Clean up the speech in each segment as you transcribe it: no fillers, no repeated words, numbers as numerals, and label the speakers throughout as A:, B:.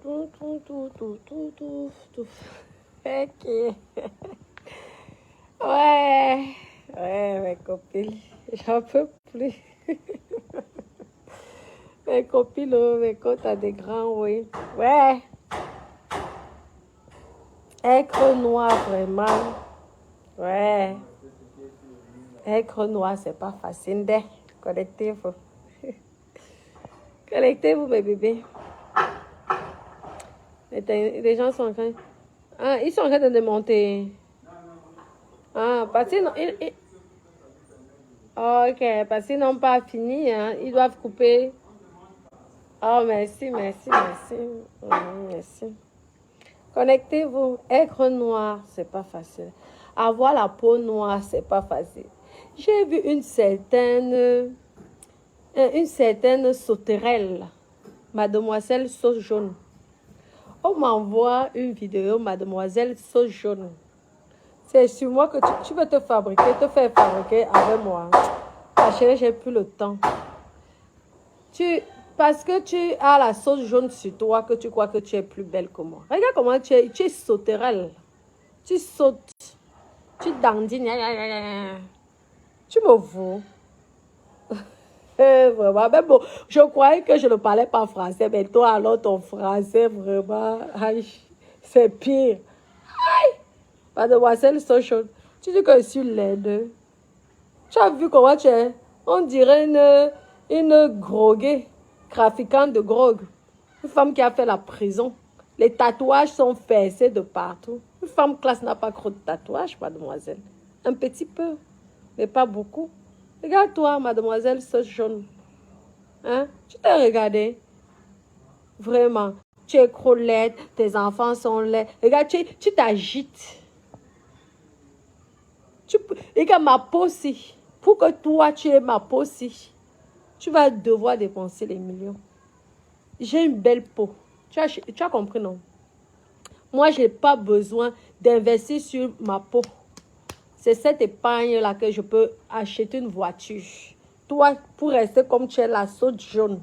A: Tout. Ok. Ouais. Ouais, mes copines. J'en peux plus. Mes copines, oh, mes côtes à des grands, oui. Ouais. Être noir, vraiment. Ouais. Être noir, c'est pas facile. Connectez-vous. Connectez-vous, mes bébés. Les gens sont en train... Ah, ils sont en train de démonter. Ah, parce qu'ils ok, parce qu'ils n'ont pas fini, hein. Ils doivent couper. Oh, merci. Merci. Connectez-vous. Être noir, c'est pas facile. Avoir la peau noire, c'est pas facile. J'ai vu une certaine sauterelle, mademoiselle sauce jaune. On m'envoie une vidéo, mademoiselle sauce jaune. C'est sur moi que tu veux te faire fabriquer avec moi. Ma chérie, j'ai plus le temps. Parce que tu as la sauce jaune sur toi, que tu crois que tu es plus belle que moi. Regarde comment tu es sauterelle. Tu sautes. Tu dandines. Tu me vaux. Vraiment. Mais bon, je croyais que je ne parlais pas français. Mais toi, alors, ton français, vraiment, c'est pire. Aïe! Mademoiselle Sochon, tu dis que je suis laide. Tu as vu comment tu es? On dirait une groguée, trafiquante de drogue. Une femme qui a fait la prison. Les tatouages sont fessés de partout. Une femme classe n'a pas trop de tatouages, mademoiselle. Un petit peu, mais pas beaucoup. Regarde-toi, mademoiselle Sochon. Hein? Tu t'es regardé? Vraiment. Tu es trop laide, tes enfants sont laids. Regarde, tu t'agites. Regarde ma peau aussi. Pour que toi, tu aies ma peau aussi, tu vas devoir dépenser les millions. J'ai une belle peau. Tu as compris, non? Moi, je n'ai pas besoin d'investir sur ma peau. C'est cette épargne-là que je peux acheter une voiture. Toi, pour rester comme tu es la sauce jaune,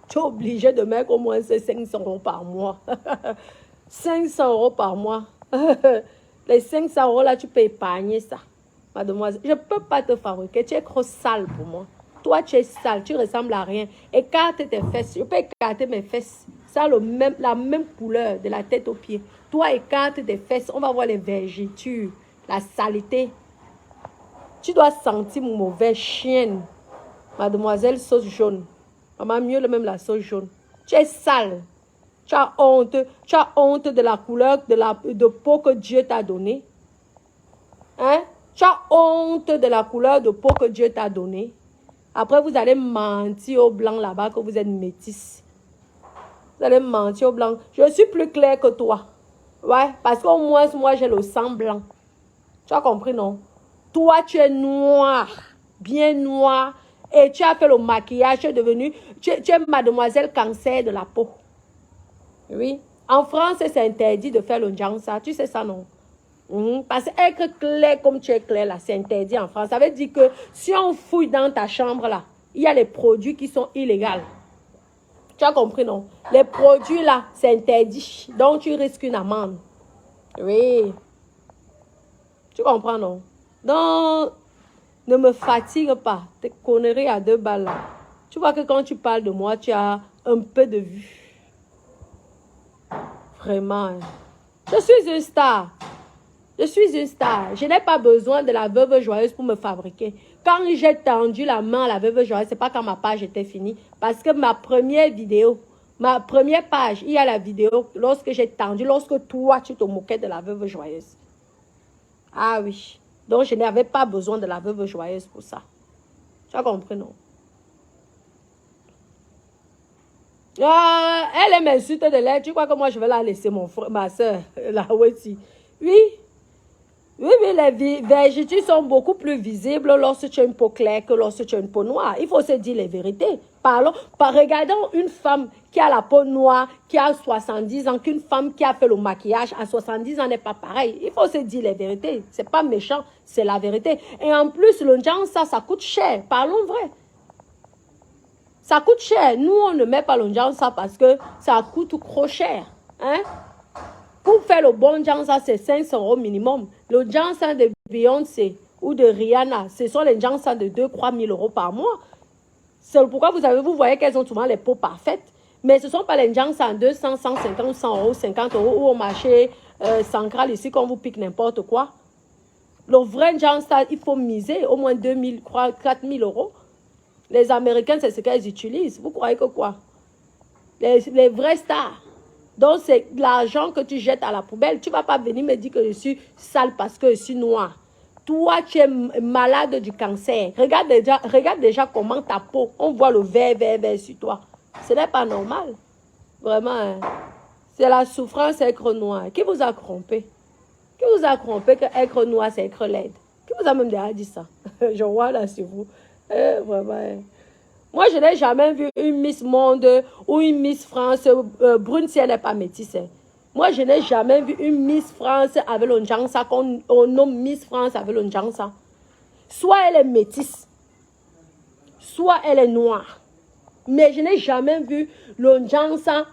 A: tu es obligé de mettre au moins 500 € par mois. 500 € par mois. Les 500 € là, tu peux épargner ça. Mademoiselle, je ne peux pas te fabriquer. Tu es trop sale pour moi. Toi, tu es sale. Tu ressembles à rien. Écarte tes fesses. Je peux écarter mes fesses. Ça a la même couleur de la tête aux pieds. Toi, écarte tes fesses. On va voir les vergetures, la saleté. Tu dois sentir mon mauvais chienne. Mademoiselle sauce jaune. Maman, mieux même la sauce jaune. Tu es sale. Tu as honte. Tu as honte de la couleur de peau que Dieu t'a donnée. Hein? Tu as honte de la couleur de peau que Dieu t'a donnée. Après, vous allez mentir aux blancs là-bas que vous êtes métis. Vous allez mentir aux blancs. Je suis plus claire que toi. Ouais, parce qu'au moins, moi, j'ai le sang blanc. Tu as compris, non? Toi, tu es noir. Bien noir. Et tu as fait le maquillage. Tu es devenue... Tu es mademoiselle cancer de la peau. Oui. En France, c'est interdit de faire le genre ça. Tu sais ça, non? Parce qu'être clair comme tu es clair là, c'est interdit en France. Ça veut dire que si on fouille dans ta chambre là, il y a les produits qui sont illégaux. Tu as compris, non? Les produits là, c'est interdit. Donc tu risques une amende. Oui. Tu comprends, non? Donc, ne me fatigue pas. Tes conneries à 2 balles là. Tu vois que quand tu parles de moi, tu as un peu de vue. Vraiment. Hein. Je suis une star. Je suis une star. Je n'ai pas besoin de la veuve joyeuse pour me fabriquer. Quand j'ai tendu la main à la veuve joyeuse, ce n'est pas quand ma page était finie. Parce que ma première vidéo, ma première page, il y a la vidéo lorsque j'ai tendu, lorsque toi, tu te moquais de la veuve joyeuse. Ah oui. Donc, je n'avais pas besoin de la veuve joyeuse pour ça. Tu as compris, non? Elle m'insulte de l'air. Tu crois que moi, je vais la laisser, ma soeur, la Weti? Oui. Oui, les vergetures sont beaucoup plus visibles lorsque tu as une peau claire que lorsque tu as une peau noire. Il faut se dire les vérités. Regardons une femme qui a la peau noire, qui a 70 ans, qu'une femme qui a fait le maquillage à 70 ans n'est pas pareil. Il faut se dire les vérités. Ce n'est pas méchant, c'est la vérité. Et en plus, le genre, ça coûte cher. Parlons vrai. Ça coûte cher. Nous, on ne met pas le genre, ça parce que ça coûte trop cher. Hein? Pour faire le bon Jansa, c'est 500 € minimum. Le Jansa de Beyoncé ou de Rihanna, ce sont les Jansa de 2-3 000 € par mois. C'est pourquoi vous voyez qu'elles ont souvent les peaux parfaites. Mais ce ne sont pas les Jansa à 200, 150, 100 €, 50 € ou au marché central ici, qu'on vous pique n'importe quoi. Le vrai Jansa, il faut miser au moins 2 000, 4 000 €. Les Américains, c'est ce qu'elles utilisent. Vous croyez que quoi? Les vrais stars. Donc, c'est l'argent que tu jettes à la poubelle. Tu ne vas pas venir me dire que je suis sale parce que je suis noire. Toi, tu es malade du cancer. Regarde déjà comment ta peau, on voit le vert sur toi. Ce n'est pas normal. Vraiment, hein. C'est la souffrance être noir. Qui vous a trompé? Qui vous a trompé que être noir, c'est être laide? Qui vous a même déjà dit ça? Je vois là sur vous. Vraiment, hein. Moi, je n'ai jamais vu une Miss Monde ou une Miss France brune si elle n'est pas métisse. Moi, je n'ai jamais vu une Miss France avec le Jansa qu'on nomme Miss France avec le Jansa. Soit elle est métisse, soit elle est noire. Mais je n'ai jamais vu le Jansa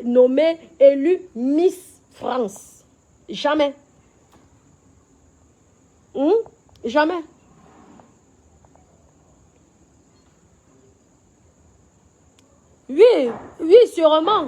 A: nommé, élu Miss France. Jamais. Jamais. Oui, sûrement.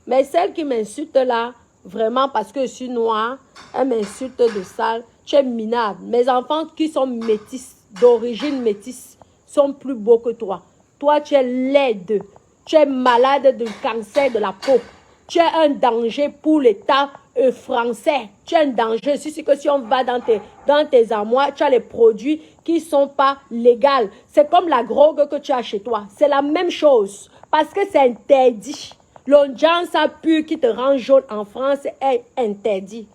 A: Mais celle qui m'insulte là, vraiment parce que je suis noire, elle m'insulte de sale, tu es minable. Mes enfants qui sont métis, d'origine métisse, sont plus beaux que toi. Toi, tu es laide, tu es malade du cancer de la peau. Tu es un danger pour l'État français. Tu es un danger. C'est que si on va dans tes armoires, tu as les produits qui ne sont pas légaux. C'est comme la drogue que tu as chez toi. C'est la même chose. Parce que c'est interdit. Le Jansa pur qui te rend jaune en France est interdit.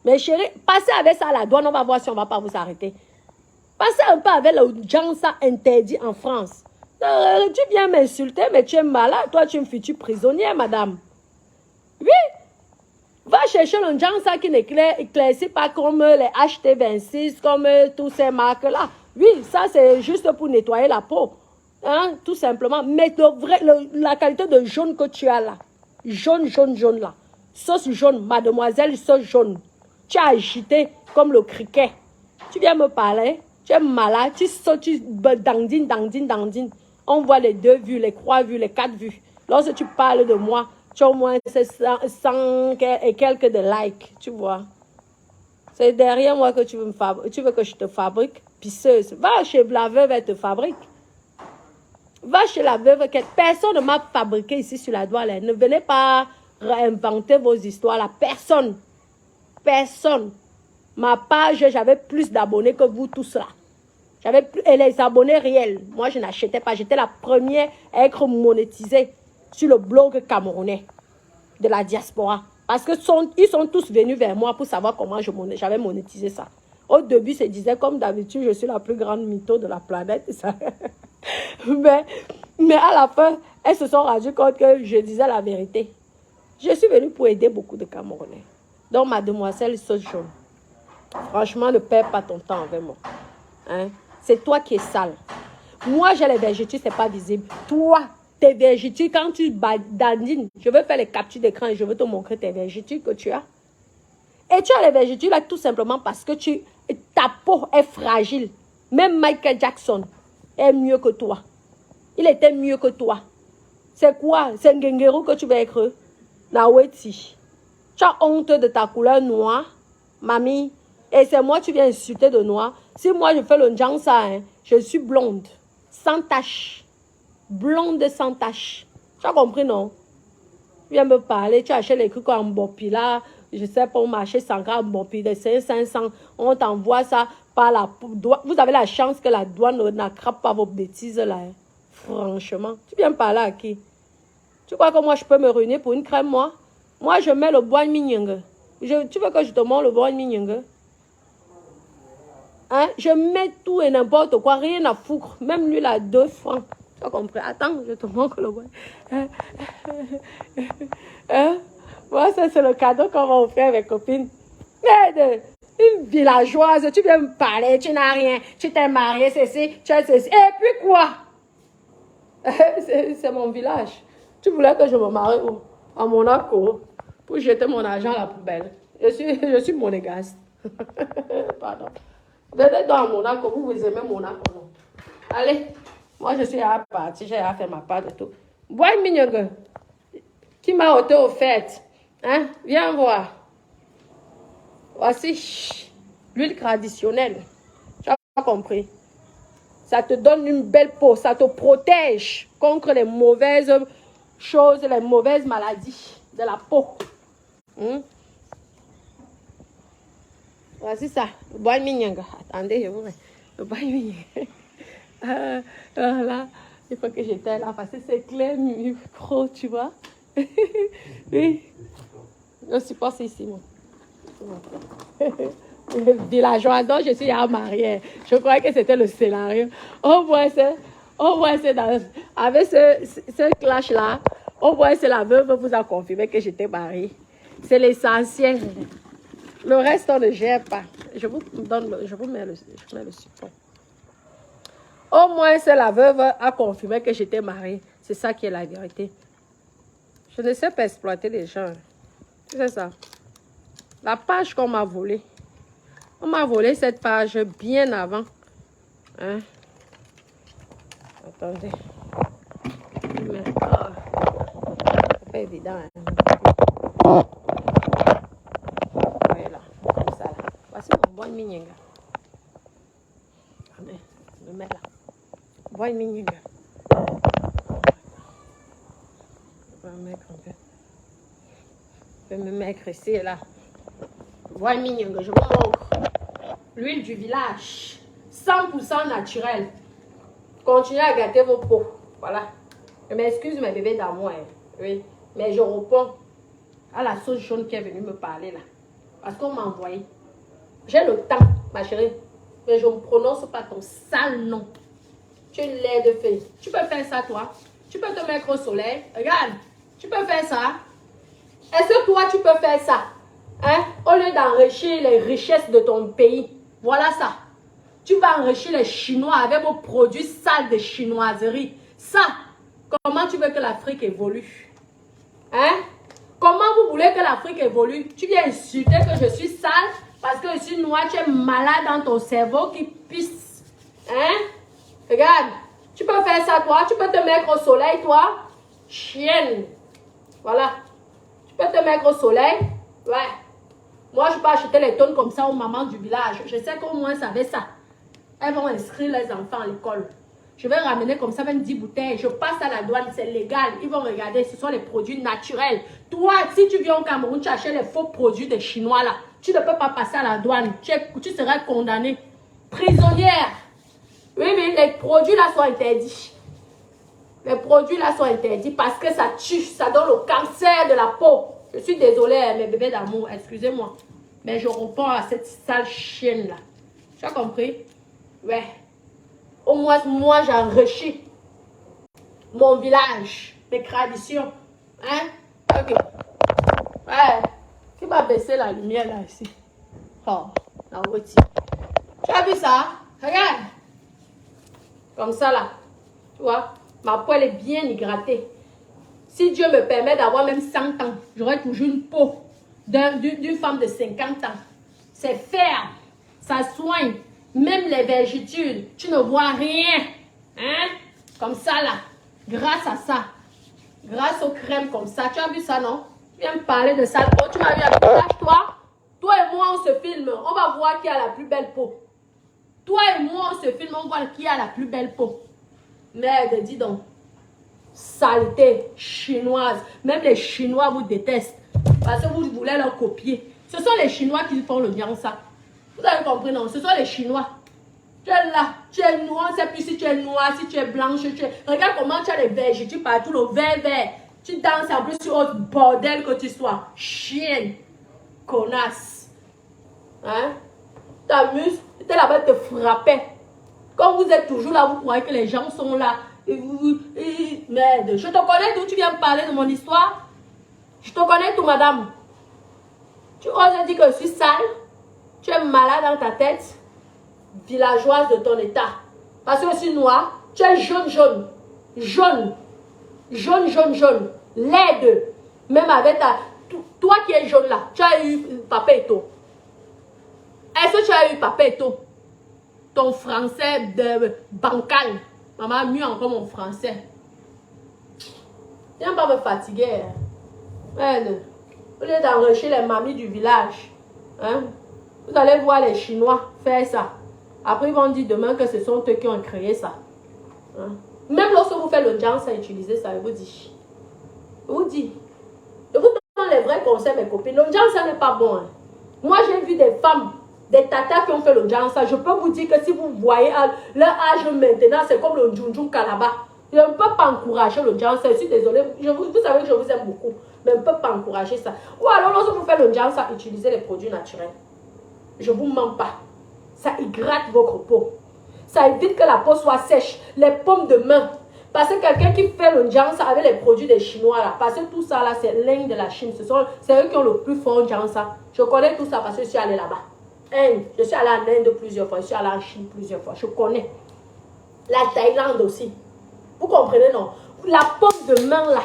A: Mais chérie, passez avec ça à la douane, on va voir si on ne va pas vous arrêter. Passez un peu avec le Jansa interdit en France. Tu viens m'insulter, mais tu es malade. Toi, tu es une future prisonnière, madame. Oui. Va chercher le Jansa qui n'éclaircit pas comme les HT26, comme tous ces marques-là. Oui, ça c'est juste pour nettoyer la peau. Hein, tout simplement. Mais la qualité de jaune que tu as là, jaune là, sauce jaune, mademoiselle sauce jaune, tu as agité comme le criquet. Tu viens me parler, tu es malade, tu sautes, tu dandines. On voit les 2 vues, les 3 vues, les 4 vues. Lorsque tu parles de moi, tu as au moins 100 et quelques de likes, tu vois. C'est derrière moi que tu veux que je te fabrique, pisseuse. Va chez la veuve, elle te fabrique. Va chez la veuve, personne ne m'a fabriqué ici sur la douane. Ne venez pas réinventer vos histoires là. Personne. Ma page, j'avais plus d'abonnés que vous tous là. Et les abonnés réels. Moi, je n'achetais pas. J'étais la première à être monétisée sur le blog camerounais de la diaspora. Parce que ils sont tous venus vers moi pour savoir comment j'avais monétisé ça. Au début, se disait, comme d'habitude, je suis la plus grande mytho de la planète. Ça. mais à la fin, elles se sont rendues compte que je disais la vérité. Je suis venue pour aider beaucoup de Camerounais. Donc, mademoiselle sauce jaune, franchement, ne perds pas ton temps avec moi. Hein? C'est toi qui es sale. Moi, j'ai les vergetures, ce n'est pas visible. Toi, tes vergetures, quand tu dandines, je veux faire les captures d'écran et je veux te montrer tes vergetures que tu as. Et tu as les vergetures là tout simplement parce que ta peau est fragile. Même Michael Jackson est mieux que toi. Il était mieux que toi. C'est quoi? C'est un Ngengero que tu vas être? Naweti. Tu as honte de ta couleur noire, mamie. Et c'est moi tu viens insulter de noir. Si moi je fais le Jansa, hein, je suis blonde, sans tache. Blonde sans tache. Tu as compris, non? Tu viens me parler, tu achètes les trucs en Bopi là, je sais pas, au marché 100 grammes Bopi de 500, on t'envoie ça par la douane. Vous avez la chance que la douane n'attrape pas vos bêtises là. Hein. Franchement, tu viens me parler à qui? Tu crois que moi je peux me ruiner pour une crème, moi? Moi je mets le bois mignongue. Tu veux que je te montre le bois mignongue? Hein? Je mets tout et n'importe quoi, rien à foutre. Même lui, là, 2 francs. Tu as compris? Attends, je te montre le bois. Moi, ça, c'est le cadeau qu'on va offrir avec copines. Une villageoise, tu viens me parler, tu n'as rien. Tu t'es mariée, ceci, tu as ceci. Et puis quoi? C'est mon village. Tu voulais que je me marie où? À Monaco. Pour jeter mon argent à la poubelle. Je suis monégasque. Pardon. Venez dans Monaco, vous aimez Monaco, non? Allez, moi je suis à partir, j'ai à faire ma part de tout. Bois une mignonne qui m'a été offerte. Hein? Viens voir. Voici l'huile traditionnelle. Tu as compris? Ça te donne une belle peau, ça te protège contre les mauvaises choses, les mauvaises maladies de la peau. Voici ça, le bois mignonga. Attendez, je vous mets le bois mignonga. Voilà, il faut que j'étais là parce que c'est clair, micro, tu vois. Oui, je suis passée ici, moi. Villageois, donc je suis à mariée. Je croyais que c'était le scénario. Au moins, c'est dans, avec ce clash-là, au moins, c'est la veuve vous a confirmé que j'étais mariée. C'est l'essentiel. Le reste, on ne gère pas. Je vous mets le support. Au moins, c'est la veuve a confirmé que j'étais mariée. C'est ça qui est la vérité. Je ne sais pas exploiter les gens. C'est ça. La page qu'on m'a volée. On m'a volé cette page bien avant. Hein? Attendez. Mais, c'est pas évident. Hein? Voilà, comme ça là. Voici mon bois mignonga. Attendez, je me mets là. Bois mignonga. Je vais me mettre un peu. Je vais me mettre ici et là. Bois mignonga, je vous montre. L'huile du village. 100% naturel. Continuez à gâter vos peaux. Voilà. Je m'excuse mes bébés d'amour. Hein. Oui. Mais je réponds à la sauce jaune qui est venue me parler là. Parce qu'on m'a envoyé. J'ai le temps, ma chérie. Mais je ne prononce pas ton sale nom. Tu es une laide de fille. Tu peux faire ça, toi. Tu peux te mettre au soleil. Regarde. Tu peux faire ça. Est-ce que toi, tu peux faire ça? Hein? Au lieu d'enrichir les richesses de ton pays. Voilà ça. Tu vas enrichir les Chinois avec vos produits sales de chinoiserie. Ça, comment tu veux que l'Afrique évolue? Hein? Comment vous voulez que l'Afrique évolue? Tu viens insulter que je suis sale parce que je suis noire, tu es malade dans ton cerveau qui pisse. Hein? Regarde, tu peux faire ça toi, tu peux te mettre au soleil toi. Chienne. Voilà. Tu peux te mettre au soleil. Ouais. Moi, je peux acheter les tonnes comme ça aux mamans du village. Je sais qu'au moins, ça avait ça. Elles vont inscrire les enfants à l'école. Je vais ramener comme ça 10 bouteilles. Je passe à la douane, c'est légal. Ils vont regarder, ce sont les produits naturels. Toi, si tu viens au Cameroun, tu achètes les faux produits des Chinois là. Tu ne peux pas passer à la douane. Tu seras condamné. Prisonnière. Oui, mais les produits là sont interdits. Les produits là sont interdits parce que ça tue. Ça donne le cancer de la peau. Je suis désolée, mes bébés d'amour. Excusez-moi. Mais je réponds à cette sale chienne là. Tu as compris? Ouais. Au moins, moi, j'enrichis mon village, mes traditions. Hein? Ok. Ouais. Qui va baisser la lumière là, ici? Oh, la voiture. Tu as vu ça? Regarde. Comme ça là. Tu vois? Ma peau, elle est bien hydratée. Si Dieu me permet d'avoir même 100 ans, j'aurai toujours une peau d'une femme de 50 ans. C'est ferme. Ça soigne. Même les vergitudes, tu ne vois rien. Hein? Comme ça là. Grâce à ça. Grâce aux crèmes comme ça. Tu as vu ça, non? Tu viens me parler de ça. Oh, tu m'as vu avec toi? Toi et moi, on se filme. On va voir qui a la plus belle peau. Toi et moi, on se filme. On voit qui a la plus belle peau. Merde, dis donc. Saleté chinoise. Même les Chinois vous détestent. Parce que vous voulez leur copier. Ce sont les Chinois qui font le bien ça. Vous avez compris, non? Ce sont les Chinois. Tu es là, tu es noir, c'est plus si tu es noir, si tu es blanche, Regarde comment tu as les vergetures partout, le vert. Tu danses en plus sur autre bordel que tu sois. Chienne. Connasse. Hein? T'amuses, tu es là-bas te frapper. Quand vous êtes toujours là, vous croyez que les gens sont là. Merde. Je te connais d'où tu viens me parler de mon histoire? Je te connais tout, madame. Tu oses dire que je suis sale? Tu es malade dans ta tête, villageoise de ton état. Parce que je suis noire, tu es jaune. Jaune. Jaune, jaune, jaune. Laide. Même avec ta... Toi qui es jaune là, tu as eu Papeto. Est-ce que tu as eu Papeto? Ton français de bancal. Maman, mieux encore mon français. Viens pas me fatiguer. Hein? Au lieu d'enrichir les mamies du village, hein? Vous allez voir les Chinois faire ça. Après, ils vont dire demain que ce sont eux qui ont créé ça. Hein? Même lorsque vous faites le jang, ça utiliser ça, je vous dis. Je vous dis. Je vous donne les vrais conseils, mes copines. Le jang, ça n'est pas bon. Hein? Moi, j'ai vu des femmes, des tatas qui ont fait le jang, ça. Je peux vous dire que si vous voyez leur âge maintenant, c'est comme le Junjun Kalaba. Je ne peux pas encourager le jang, ça. Je suis désolée. Vous savez que je vous aime beaucoup. Mais je ne peux pas encourager ça. Ou alors, lorsque vous faites le jang, ça, utilisez les produits naturels. Je ne vous mens pas. Ça hydrate votre peau. Ça évite que la peau soit sèche. Les paumes de main. Parce que quelqu'un qui fait le jansa avec les produits des Chinois là. Parce que tout ça là, c'est l'Inde de la Chine. C'est eux qui ont le plus fort jansa. Je connais tout ça parce que je suis allée là-bas. Je suis allée en Inde plusieurs fois. Je suis allée en Chine plusieurs fois. Je connais. La Thaïlande aussi. Vous comprenez non? La paume de main là.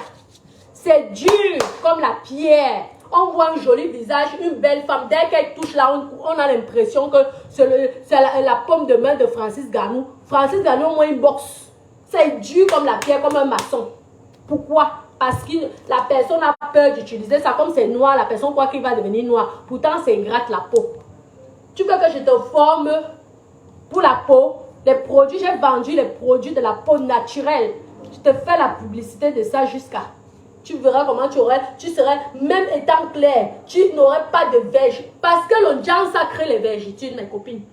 A: C'est dur comme la pierre. On voit un joli visage, une belle femme. Dès qu'elle touche là, on a l'impression que c'est la paume de main de Francis Ganou. Francis Ganou, au moins, il boxe. C'est dur comme la pierre, comme un maçon. Pourquoi? Parce que la personne a peur d'utiliser ça. Comme c'est noir, la personne croit qu'il va devenir noir. Pourtant, c'est ingrate la peau. Tu veux que je te forme pour la peau? Les produits, j'ai vendu les produits de la peau naturelle. Je te fais la publicité de ça jusqu'à... Tu verras comment tu serais, même étant clair, tu n'aurais pas de verge. Parce que le jang, ça crée les vergitudes, mes copines.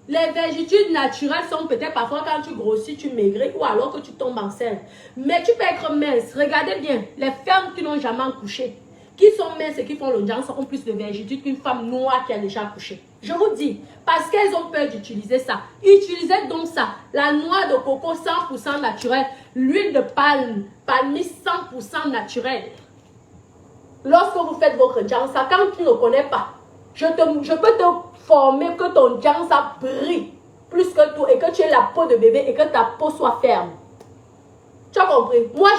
A: Les vergitudes naturelles sont peut-être parfois quand tu grossis, tu maigris ou alors que tu tombes enceinte. Mais tu peux être mince. Regardez bien, les femmes qui n'ont jamais accouché, qui sont minces et qui font le jang, ont plus de vergitudes qu'une femme noire qui a déjà accouché. Je vous dis, parce qu'elles ont peur d'utiliser ça. Utilisez donc ça. La noix de coco 100% naturelle. L'huile de palme, palmiste 100% naturelle. Lorsque vous faites votre jansa, quand tu ne connais pas, je peux te former que ton jansa brille plus que tout et que tu aies la peau de bébé et que ta peau soit ferme. Tu as compris? Moi,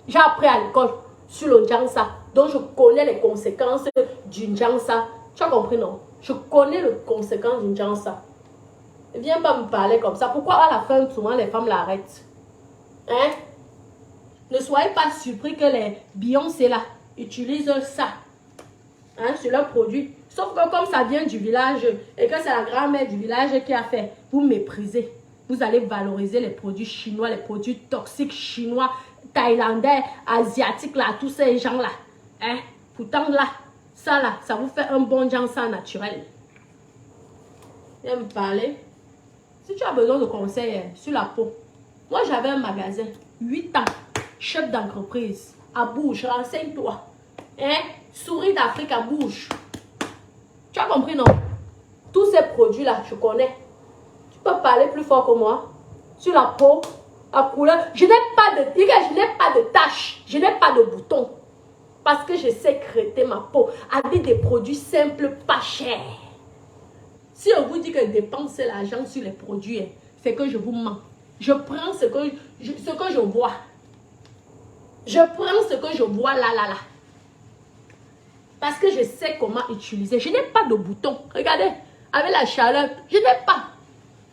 A: j'ai appris à l'école sur le jansa. Donc, je connais les conséquences du jansa. Tu as compris, non? Je connais les conséquences du jansa. Ne viens pas me parler comme ça. Pourquoi à la fin, souvent, les femmes l'arrêtent? Hein? Ne soyez pas surpris que les Beyoncé là utilisent ça, hein, sur leurs produits. Sauf que comme ça vient du village et que c'est la grand-mère du village qui a fait, vous méprisez. Vous allez valoriser les produits chinois, les produits toxiques chinois, thaïlandais, asiatiques là, tous ces gens là. Hein? Pourtant là, ça vous fait un bon jansa naturel. Viens me parler. Si tu as besoin de conseils sur la peau, moi j'avais un magasin, 8 ans, chef d'entreprise, à Bouge, renseigne-toi. Hein? Souris d'Afrique à Bouge. Tu as compris, non? Tous ces produits-là, je connais. Tu peux parler plus fort que moi. Sur la peau, la couleur. Je n'ai pas de taches, je n'ai pas de boutons. Parce que je sais traiter ma peau avec des produits simples, pas chers. Si on vous dit que dépenser l'argent sur les produits, c'est que je vous mens. Je prends ce que je vois. Je prends ce que je vois là. Parce que je sais comment utiliser. Je n'ai pas de bouton. Regardez, avec la chaleur, je n'ai pas.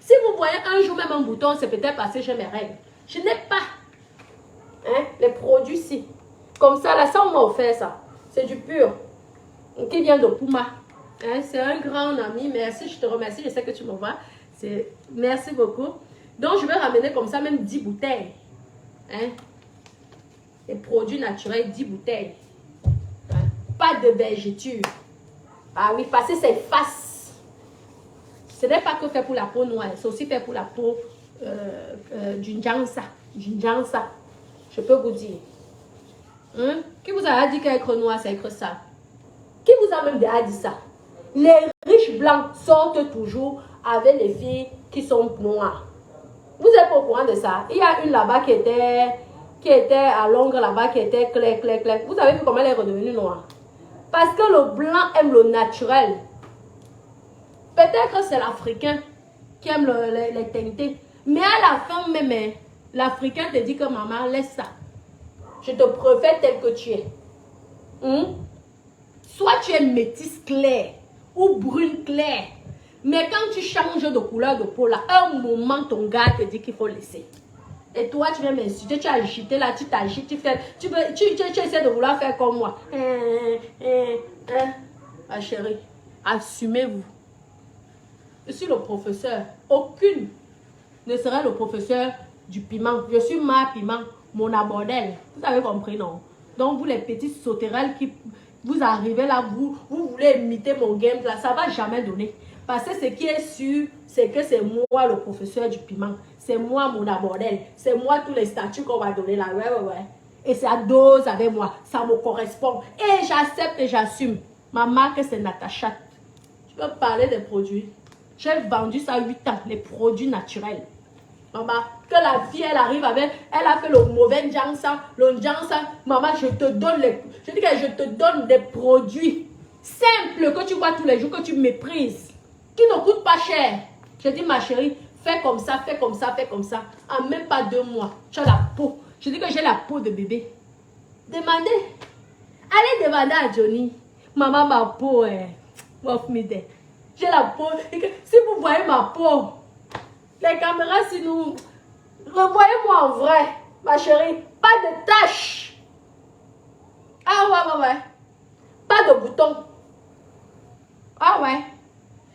A: Si vous voyez un jour même un bouton, c'est peut-être parce que j'ai mes règles. Je n'ai pas. Hein? Les produits, si. Comme ça, là, ça, on m'a offert ça. C'est du pur. Qui vient de Puma. Hein? C'est un grand ami. Merci, je te remercie. Je sais que tu m'envoies. Merci beaucoup. Donc, je vais ramener comme ça même 10 bouteilles. Hein? Les produits naturels, 10 bouteilles. Hein? Pas de vergeture. Ah oui, parce que c'est face. Ce n'est pas que fait pour la peau noire. C'est aussi fait pour la peau d'une jansa. Je peux vous dire. Hein? Qui vous a dit qu'être noir, c'est être ça? Qui vous a même déjà dit ça? Les riches blancs sortent toujours avec les filles qui sont noires. Vous êtes pas au courant de ça? Il y a une là-bas qui était à Londres là-bas, qui était clair. Vous avez vu comment elle est redevenue noire? Parce que le blanc aime le naturel. Peut-être que c'est l'Africain qui aime les teintés. Mais à la fin même, l'Africain te dit que maman, laisse ça. Je te préfère tel que tu es. Soit tu es métisse claire ou brune claire. Mais quand tu changes de couleur de peau, là, un moment, ton gars te dit qu'il faut laisser. Et toi, tu viens m'insulter, tu as agité là, tu t'agites, tu essaies de vouloir faire comme moi. Ma chérie, assumez-vous. Je suis le professeur. Aucune ne sera le professeur du piment. Je suis ma piment, mon abordel. Vous avez compris, non? Donc, vous les petites sauterelles qui vous arrivez là, vous voulez imiter mon game là, ça ne va jamais donner. Parce que ce qui est sûr, c'est que c'est moi le professeur du piment. C'est moi mon abordel. C'est moi tous les statuts qu'on va donner là. Ouais. Et c'est à dose avec moi. Ça me correspond. Et j'accepte et j'assume. Ma marque, c'est Natacha. Tu peux parler des produits. J'ai vendu ça 8 ans, les produits naturels. Maman, que la fille, elle arrive avec, elle a fait le mauvais njangsa, maman, je te donne des produits simples que tu vois tous les jours, que tu méprises, qui ne coûtent pas cher. Je dis, ma chérie, fais comme ça, fais comme ça, fais comme ça. En même pas 2 mois, tu as la peau. Je dis que j'ai la peau de bébé. Demandez. Allez demander à Johnny. Maman, ma peau est... J'ai la peau. Si vous voyez ma peau, les caméras, si nous... Revoyez-moi en vrai, ma chérie. Pas de taches. Ah ouais. Pas de boutons. Ah ouais.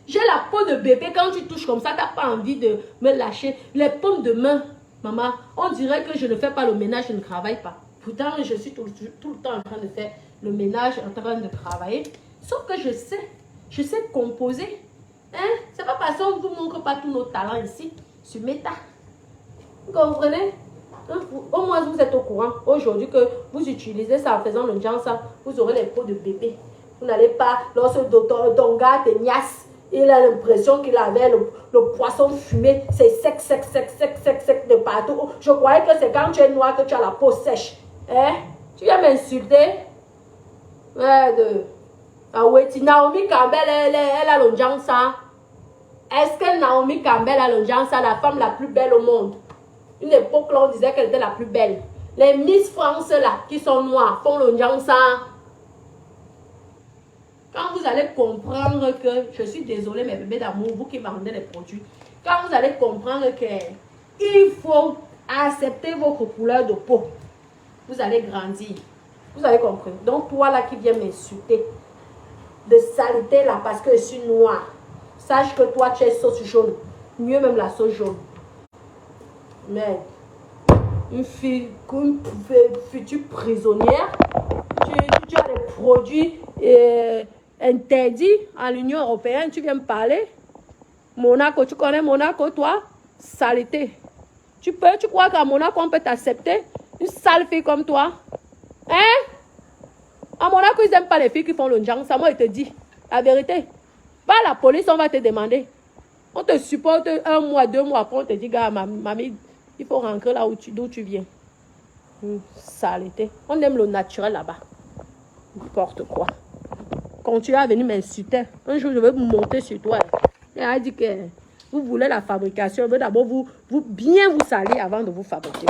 A: J'ai la peau de bébé. Quand tu touches comme ça, tu n'as pas envie de me lâcher. Les paumes de main, maman, on dirait que je ne fais pas le ménage, je ne travaille pas. Pourtant, je suis tout le temps en train de faire le ménage, en train de travailler. Sauf que je sais composer. Hein? C'est pas parce qu'on ne vous montre pas tous nos talents ici, sur Meta. Vous comprenez? Au moins, vous êtes au courant aujourd'hui que vous utilisez ça en faisant le genre ça, vous aurez les peaux de bébé. Vous n'allez pas, lorsque ton gars te niasse, il a l'impression qu'il avait le poisson fumé, c'est sec de partout. Je croyais que c'est quand tu es noir que tu as la peau sèche. Hein? Tu viens m'insulter? Ah ouais, Naomi Campbell, elle a le genre ça. Est-ce que Naomi Campbell a le genre ça, la femme la plus belle au monde? Une époque là, on disait qu'elle était la plus belle. Les Miss France là, qui sont noires, font le genre ça. Quand vous allez comprendre que, je suis désolée mes bébés d'amour, vous qui vendez les produits, quand vous allez comprendre que il faut accepter votre couleur de peau, vous allez grandir. Vous avez compris? Donc toi là qui viens m'insulter, de saleté là parce que je suis noire, sache que toi tu es sauce jaune, mieux même la sauce jaune. Mais une future prisonnière, tu as des produits interdits à l'Union européenne, tu viens me parler. Monaco, tu connais Monaco, toi? Saleté. Tu crois qu'à Monaco, on peut t'accepter? Une sale fille comme toi? Hein? À Monaco, ils n'aiment pas les filles qui font le genre. Ça, moi, je te dis la vérité. Pas la police, on va te demander. On te supporte 1 mois, 2 mois après, on te dit, gars, mamie, il faut rentrer là d'où tu viens. Saleté. On aime le naturel là-bas. N'importe quoi. Continue à venir m'insulter. Un jour, je vais vous monter sur toi. Elle a dit que vous voulez la fabrication. Mais d'abord, vous bien vous salir avant de vous fabriquer.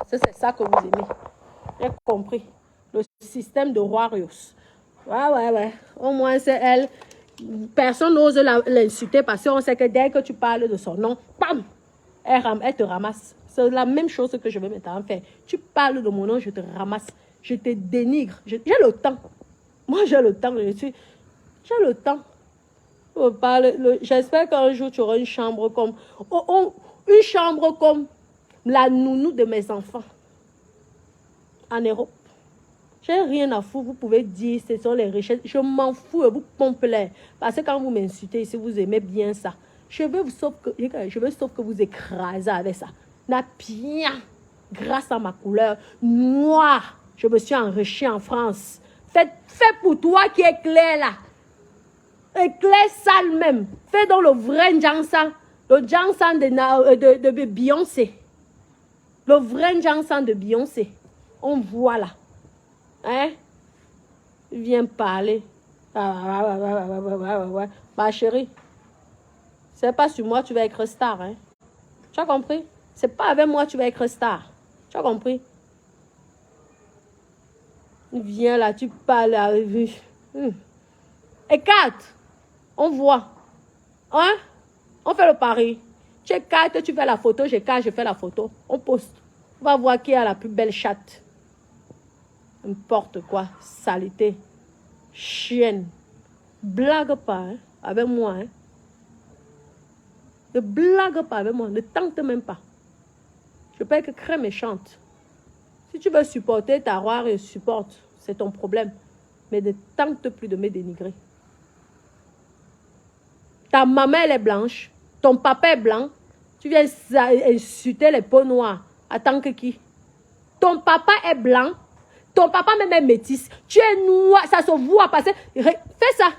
A: C'est ça que vous aimez. J'ai compris. Le système de Warriors. Ouais. Au moins, c'est elle. Personne n'ose l'insulter parce qu'on sait que dès que tu parles de son nom, bam, elle te ramasse. C'est la même chose que je vais maintenant faire. Tu parles de mon nom, je te ramasse. Je te dénigre. J'ai le temps. Moi, j'ai le temps. J'ai le temps. J'espère qu'un jour, tu auras une chambre comme... une chambre comme la nounou de mes enfants. En Europe. J'ai rien à foutre. Vous pouvez dire ce sont les richesses. Je m'en fous. Vous pompez. Parce que quand vous m'insultez ici, vous aimez bien ça. Je veux sauf que vous écrasez avec ça. Bien, grâce à ma couleur noire, je me suis enrichie en France. Fais pour toi qui est clair là. Éclair sale même. Fais donc le vrai Jansan. Le Jansan de Beyoncé. Le vrai Jansan de Beyoncé. On voit là. Hein? Viens parler. Ma chérie. C'est pas sur moi tu vas être star. Hein? Tu as compris? C'est pas avec moi tu vas être star. Tu as compris? Viens là, tu parles. Écarte. On voit. Hein? On fait le pari. Tu écartes, tu fais la photo, j'écarte, je fais la photo. On poste. On va voir qui a la plus belle chatte. N'importe quoi. Saleté. Chienne. Blague pas hein, avec moi. Hein. Ne blague pas avec moi. Ne tente même pas. Je peux être très méchante. Si tu veux supporter ta roi, supporte. C'est ton problème. Mais ne tente plus de me dénigrer. Ta maman, elle est blanche. Ton papa est blanc. Tu viens insulter les peaux noires. Attends que qui? Ton papa est blanc. Ton papa même est métis. Tu es noir. Ça se voit passer. Fais ça.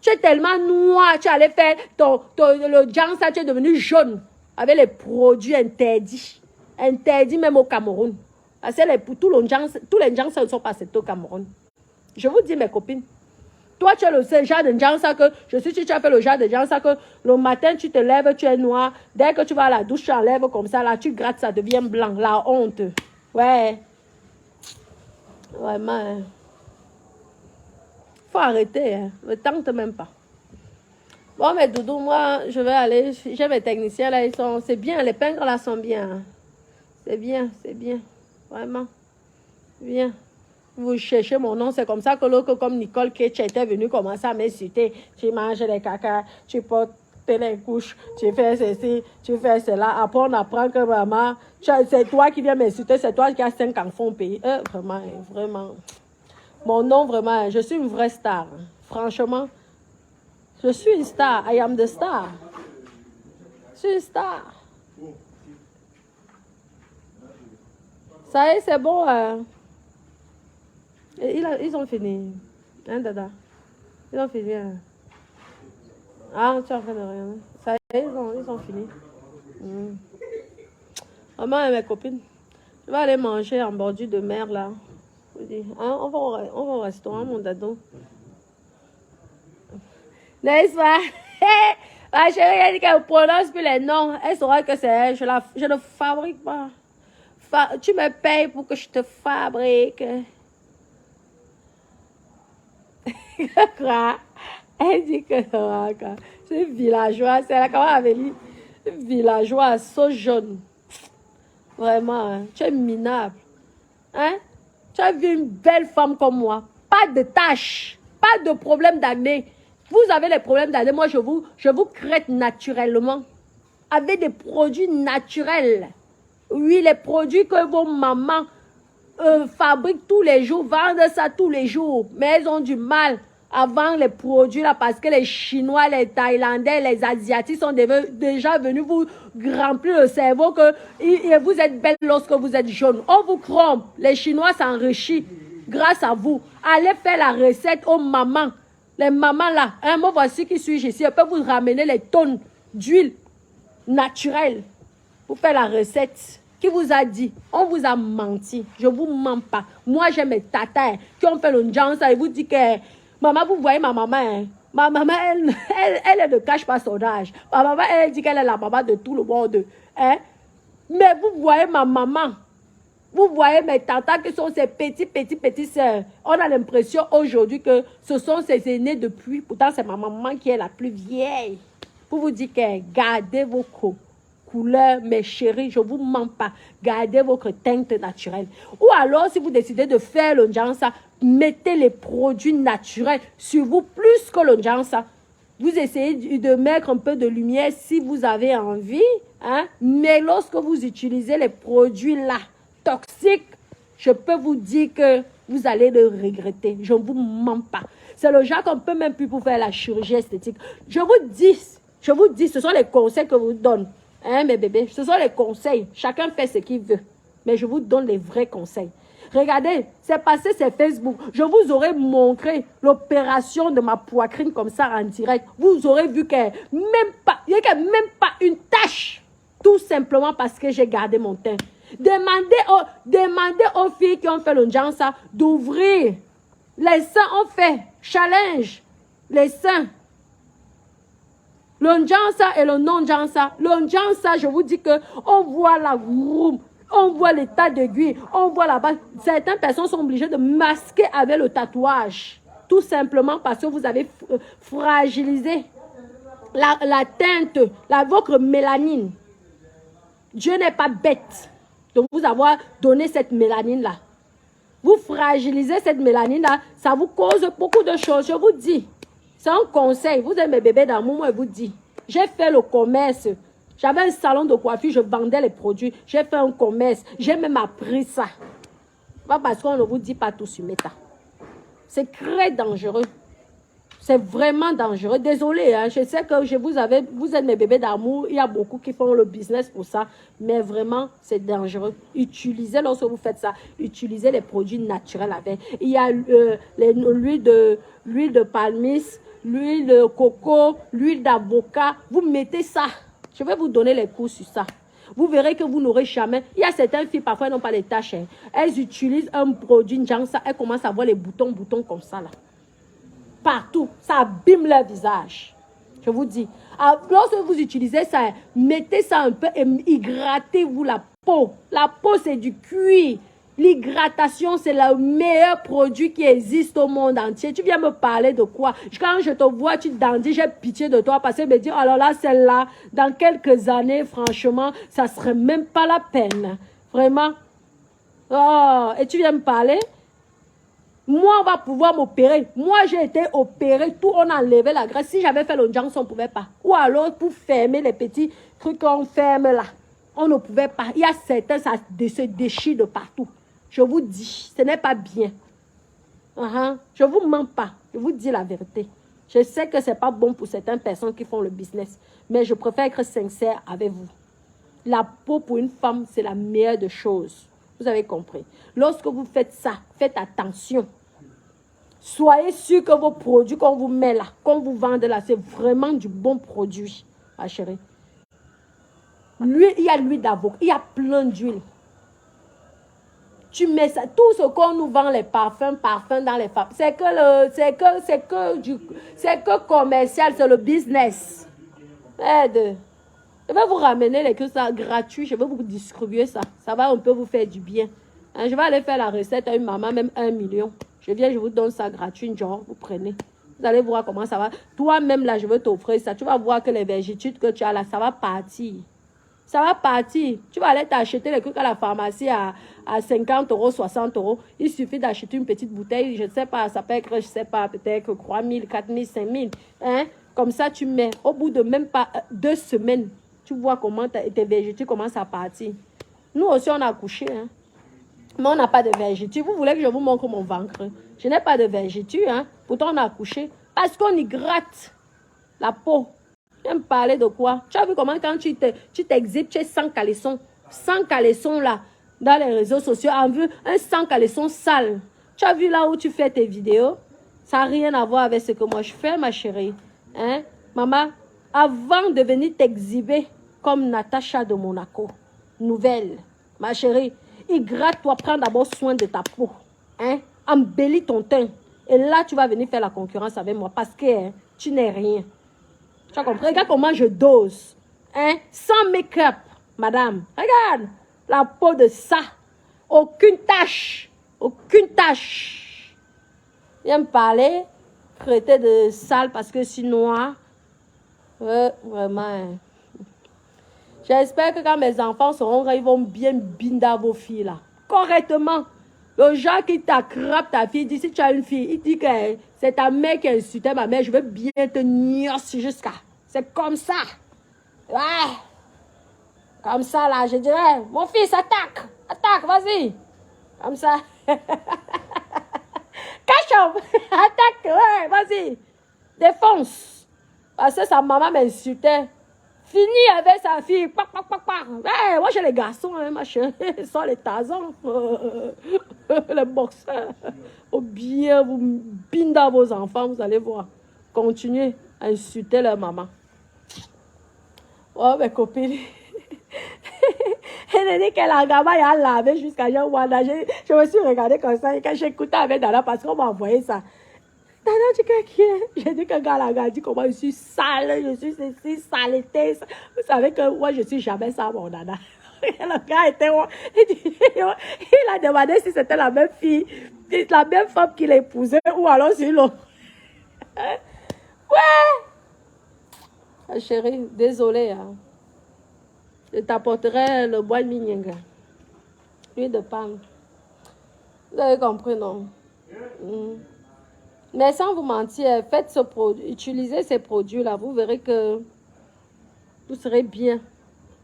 A: Tu es tellement noir. Tu allais faire le jansa. Tu es devenu jaune. Avec les produits interdits. Interdits même au Cameroun. Parce que tous les jansa ne sont pas acceptés au Cameroun. Je vous dis mes copines. Toi, tu es le genre de jansa que, je suis sûr que tu as fait le genre de jansa que le matin, tu te lèves, tu es noir. Dès que tu vas à la douche, tu enlèves comme ça, là, tu grattes, ça devient blanc. La honte. Ouais. Vraiment. Hein. Faut arrêter. Hein. Ne tente même pas. Bon, mais Doudou, moi, je vais aller. J'ai mes techniciens, là, c'est bien. Les pingres, là, sont bien. Hein. C'est bien, c'est bien. Vraiment. Bien. Vous cherchez mon nom, c'est comme ça que l'autre, comme Nicole Ketch était venue commencer à m'insulter. Tu manges les caca, tu portes les couches, tu fais ceci, tu fais cela. Après, on apprend que maman, c'est toi qui viens m'insulter, c'est toi qui as 5 enfants au pays. Vraiment, vraiment. Mon nom, vraiment, je suis une vraie star. Franchement, je suis une star. I am the star. Je suis une star. Ça y est, c'est bon. Ils ont fini. Hein, Dada? Ils ont fini. Hein? Ah, tu es en train de rien. Ça y est, ils ont fini. Maman et mes copines. Je vais aller manger en bordure de mer, là. Hein? On va au restaurant, mon dado. N'est-ce pas? La chérie, elle dit qu'elle prononce plus les noms. Elle saura que c'est elle. Je ne fabrique pas. Tu me payes pour que je te fabrique. Quoi? Elle dit que c'est villageois. C'est là comment elle avait dit. Villageois, so jaune. Vraiment, hein? Tu es minable. Hein? Tu as vu une belle femme comme moi. Pas de taches. Pas de problème d'acné. Vous avez les problèmes d'acné. Moi, je vous crête naturellement. Avec des produits naturels. Oui, les produits que vos mamans fabriquent tous les jours, vendent ça tous les jours. Mais elles ont du mal à vendre les produits là parce que les Chinois, les Thaïlandais, les Asiatiques sont déjà venus vous remplir le cerveau que vous êtes belle lorsque vous êtes jaune. On vous trompe. Les Chinois s'enrichissent grâce à vous. Allez faire la recette aux mamans. Les mamans là, hein, moi voici qui suis-je ici. Je peux vous ramener les tonnes d'huile naturelle pour faire la recette. Qui vous a dit? On vous a menti. Je ne vous mens pas. Moi, j'ai mes tatas qui ont fait le jansa et vous dit que maman, vous voyez ma maman. Hein? Ma maman, elle ne cache pas son âge. Ma maman, elle dit qu'elle est la maman de tout le monde. Hein? Mais vous voyez ma maman. Vous voyez mes tatas qui sont ses petites sœurs. On a l'impression aujourd'hui que ce sont ses aînés depuis. Pourtant, c'est ma maman qui est la plus vieille. Pour vous dire que gardez vos couleurs, mes chéris, je ne vous mens pas. Gardez votre teinte naturelle. Ou alors, si vous décidez de faire le jansa, mettez les produits naturels sur vous plus que le jansa. Vous essayez de mettre un peu de lumière si vous avez envie. Hein? Mais lorsque vous utilisez les produits là, toxiques, je peux vous dire que vous allez le regretter. Je ne vous mens pas. C'est le genre qu'on ne peut même plus pour faire la chirurgie esthétique. Je vous dis, ce sont les conseils que je vous donne. Hein, mes bébés, ce sont les conseils. Chacun fait ce qu'il veut. Mais je vous donne les vrais conseils. Regardez, c'est passé sur Facebook. Je vous aurais montré l'opération de ma poitrine comme ça en direct. Vous aurez vu qu'il n'y a même pas une tache. Tout simplement parce que j'ai gardé mon teint. Demandez aux filles qui ont fait le jansa d'ouvrir. Les seins ont fait challenge. Les seins. Le jansa et le non-jansa. Le jansa, je vous dis que on voit la room. On voit les tas d'aiguilles, on voit là-bas. Certaines personnes sont obligées de masquer avec le tatouage. Tout simplement parce que vous avez fragilisé la teinte, votre mélanine. Dieu n'est pas bête de vous avoir donné cette mélanine-là. Vous fragilisez cette mélanine-là, ça vous cause beaucoup de choses. Je vous dis, c'est un conseil. Vous êtes mes bébés d'amour, moi je vous dis. J'ai fait le commerce. J'avais un salon de coiffure, je vendais les produits. J'ai fait un commerce. J'ai même appris ça. Pas parce qu'on ne vous dit pas tout sur Meta. C'est très dangereux. C'est vraiment dangereux. Désolé, hein, je sais que vous êtes mes bébés d'amour. Il y a beaucoup qui font le business pour ça. Mais vraiment, c'est dangereux. Utilisez, lorsque vous faites ça, utilisez les produits naturels avec. Il y a l'huile de palmis, l'huile de coco, l'huile d'avocat. Vous mettez ça. Je vais vous donner les cours sur ça. Vous verrez que vous n'aurez jamais... Il y a certaines filles, parfois, elles n'ont pas les taches. Hein. Elles utilisent un produit, genre ça, elles commencent à voir les boutons comme ça, là. Partout. Ça abîme leur visage. Je vous dis. Alors, lorsque vous utilisez ça, mettez ça un peu et hydratez-vous la peau. La peau, c'est du cuir. L'hydratation, c'est le meilleur produit qui existe au monde entier. Tu viens me parler de quoi? Quand je te vois, tu te dandis, j'ai pitié de toi parce que me dire, alors là, celle-là, dans quelques années, franchement, ça ne serait même pas la peine. Vraiment. Oh, et tu viens me parler? Moi, on va pouvoir m'opérer. Moi, j'ai été opéré. Tout, on a enlevé la graisse. Si j'avais fait le junk, on ne pouvait pas. Ou alors, pour fermer les petits trucs qu'on ferme là, on ne pouvait pas. Il y a certains, ça se déchire de partout. Je vous dis, ce n'est pas bien. Je ne vous mens pas. Je vous dis la vérité. Je sais que ce n'est pas bon pour certaines personnes qui font le business. Mais je préfère être sincère avec vous. La peau pour une femme, c'est la meilleure des choses. Vous avez compris. Lorsque vous faites ça, faites attention. Soyez sûr que vos produits qu'on vous met là, qu'on vous vend là, c'est vraiment du bon produit, ma chérie. L'huile, il y a l'huile d'avocat, il y a plein d'huile. Tu mets ça, tout ce qu'on nous vend, les parfums dans les femmes, c'est que commercial, c'est le business. Aide. Je vais vous ramener les choses gratuits, je vais vous distribuer ça. Ça va un peu vous faire du bien. Hein, je vais aller faire la recette à une maman, même 1 million. Je viens, je vous donne ça gratuit, genre, vous prenez. Vous allez voir comment ça va. Toi-même, là, je vais t'offrir ça. Tu vas voir que les vergitudes que tu as là, ça va partir. Ça va partir. Tu vas aller t'acheter les trucs à la pharmacie à 50 €, 60 €. Il suffit d'acheter une petite bouteille, je ne sais pas, ça peut être, je ne sais pas, peut-être 3 000, 4 000, 5 000. Hein? Comme ça, tu mets, au bout de même pas 2 semaines, tu vois comment tes vergitudes commencent à partir. Nous aussi, on a accouché, hein. Mais on n'a pas de vergitudes. Vous voulez que je vous montre mon ventre? Je n'ai pas de vergitudes, hein. Pourtant, on a accouché. Parce qu'on y gratte la peau. Tu me parler de quoi? Tu as vu comment quand tu t'exhibes, tu es sans caleçon. Sans caleçon là, dans les réseaux sociaux, en vue, un sans caleçon sale. Tu as vu là où tu fais tes vidéos? Ça n'a rien à voir avec ce que moi je fais, ma chérie. Hein? Maman, avant de venir t'exhiber comme Natacha de Monaco, nouvelle, ma chérie, hydrate-toi, prends d'abord soin de ta peau. Hein? Embellis ton teint. Et là, tu vas venir faire la concurrence avec moi parce que hein, tu n'es rien. Tu as compris? Regarde comment je dose. Hein? Sans make-up, madame. Regarde la peau de ça. Aucune tache. Aucune tache. Viens me parler. Traiter de sale parce que sinon, vraiment. Hein. J'espère que quand mes enfants seront là, ils vont bien binder vos filles là. Correctement. Le genre qui t'attrape ta fille, il dit si tu as une fille, il dit que c'est ta mère qui a insulté ma mère, je vais bien te nier jusqu'à. C'est comme ça. Ouais. Comme ça là, je dirais, mon fils attaque. Attaque, vas-y. Comme ça. Cache-up. Attaque, ouais, vas-y. Défonce. Parce que sa maman m'insultait. Fini avec sa fille. Hey, moi, j'ai les garçons, hein, ma chérie. Ils sont les Tarzans. Les boxeurs. Ou bien vous bindez vos enfants, vous allez voir. Continuez à insulter leur maman. Oh, mes copines. Elle a dit qu'elle a lavé jusqu'à Jean-Wanda. Je me suis regardée comme ça. Et quand j'écoutais avec Dana, parce qu'on m'a envoyé ça. Dana dit qui est? J'ai dit que gars dit comment je suis sale, je suis ceci, saleté. Vous savez que moi, je suis jamais ça, mon Dana. Le gars était... Il a demandé si c'était la même fille, la même femme qu'il épousait ou alors c'est l'autre. Ouais. Ah, chérie, désolée. Hein. Je t'apporterai le bois de minyenga. L'huile de palme. Vous avez compris, non? Mais sans vous mentir, faites ce produit, utilisez ces produits-là, vous verrez que vous serez bien.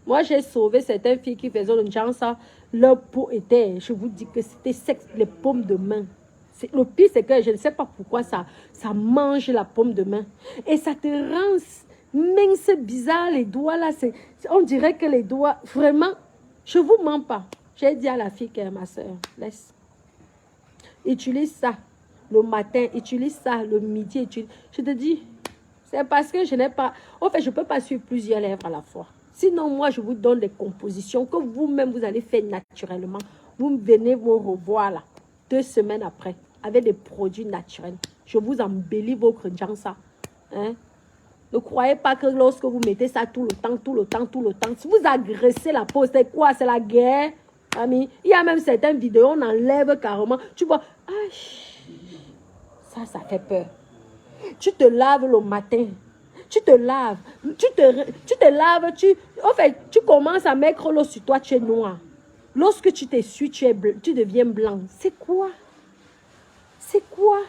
A: Moi, j'ai sauvé certaines filles qui faisaient le genre ça. Leur peau était, je vous dis que c'était sec, les paumes de main. Le pire, c'est que je ne sais pas pourquoi ça mange la paume de main. Et ça te rend mince, bizarre, les doigts là. On dirait que les doigts, vraiment, je ne vous mens pas. J'ai dit à la fille qui est ma soeur, laisse. Utilise ça le matin, utilise ça le midi. Je te dis, c'est parce que je n'ai pas... En fait, je ne peux pas suivre plusieurs lèvres à la fois. Sinon, moi, je vous donne des compositions que vous-même, vous allez faire naturellement. Vous venez vous revoir là, 2 semaines après, avec des produits naturels. Je vous embellis votre ça. Hein? Ne croyez pas que lorsque vous mettez ça tout le temps, si vous agressez la peau, c'est quoi? C'est la guerre. Ami, il y a même certaines vidéos, on enlève carrément. Tu vois, ça fait peur. Tu te laves le matin. Tu te laves. En fait, tu commences à mettre l'eau sur toi, tu es noir. Lorsque tu t'essuies, tu deviens blanc. C'est quoi? C'est quoi?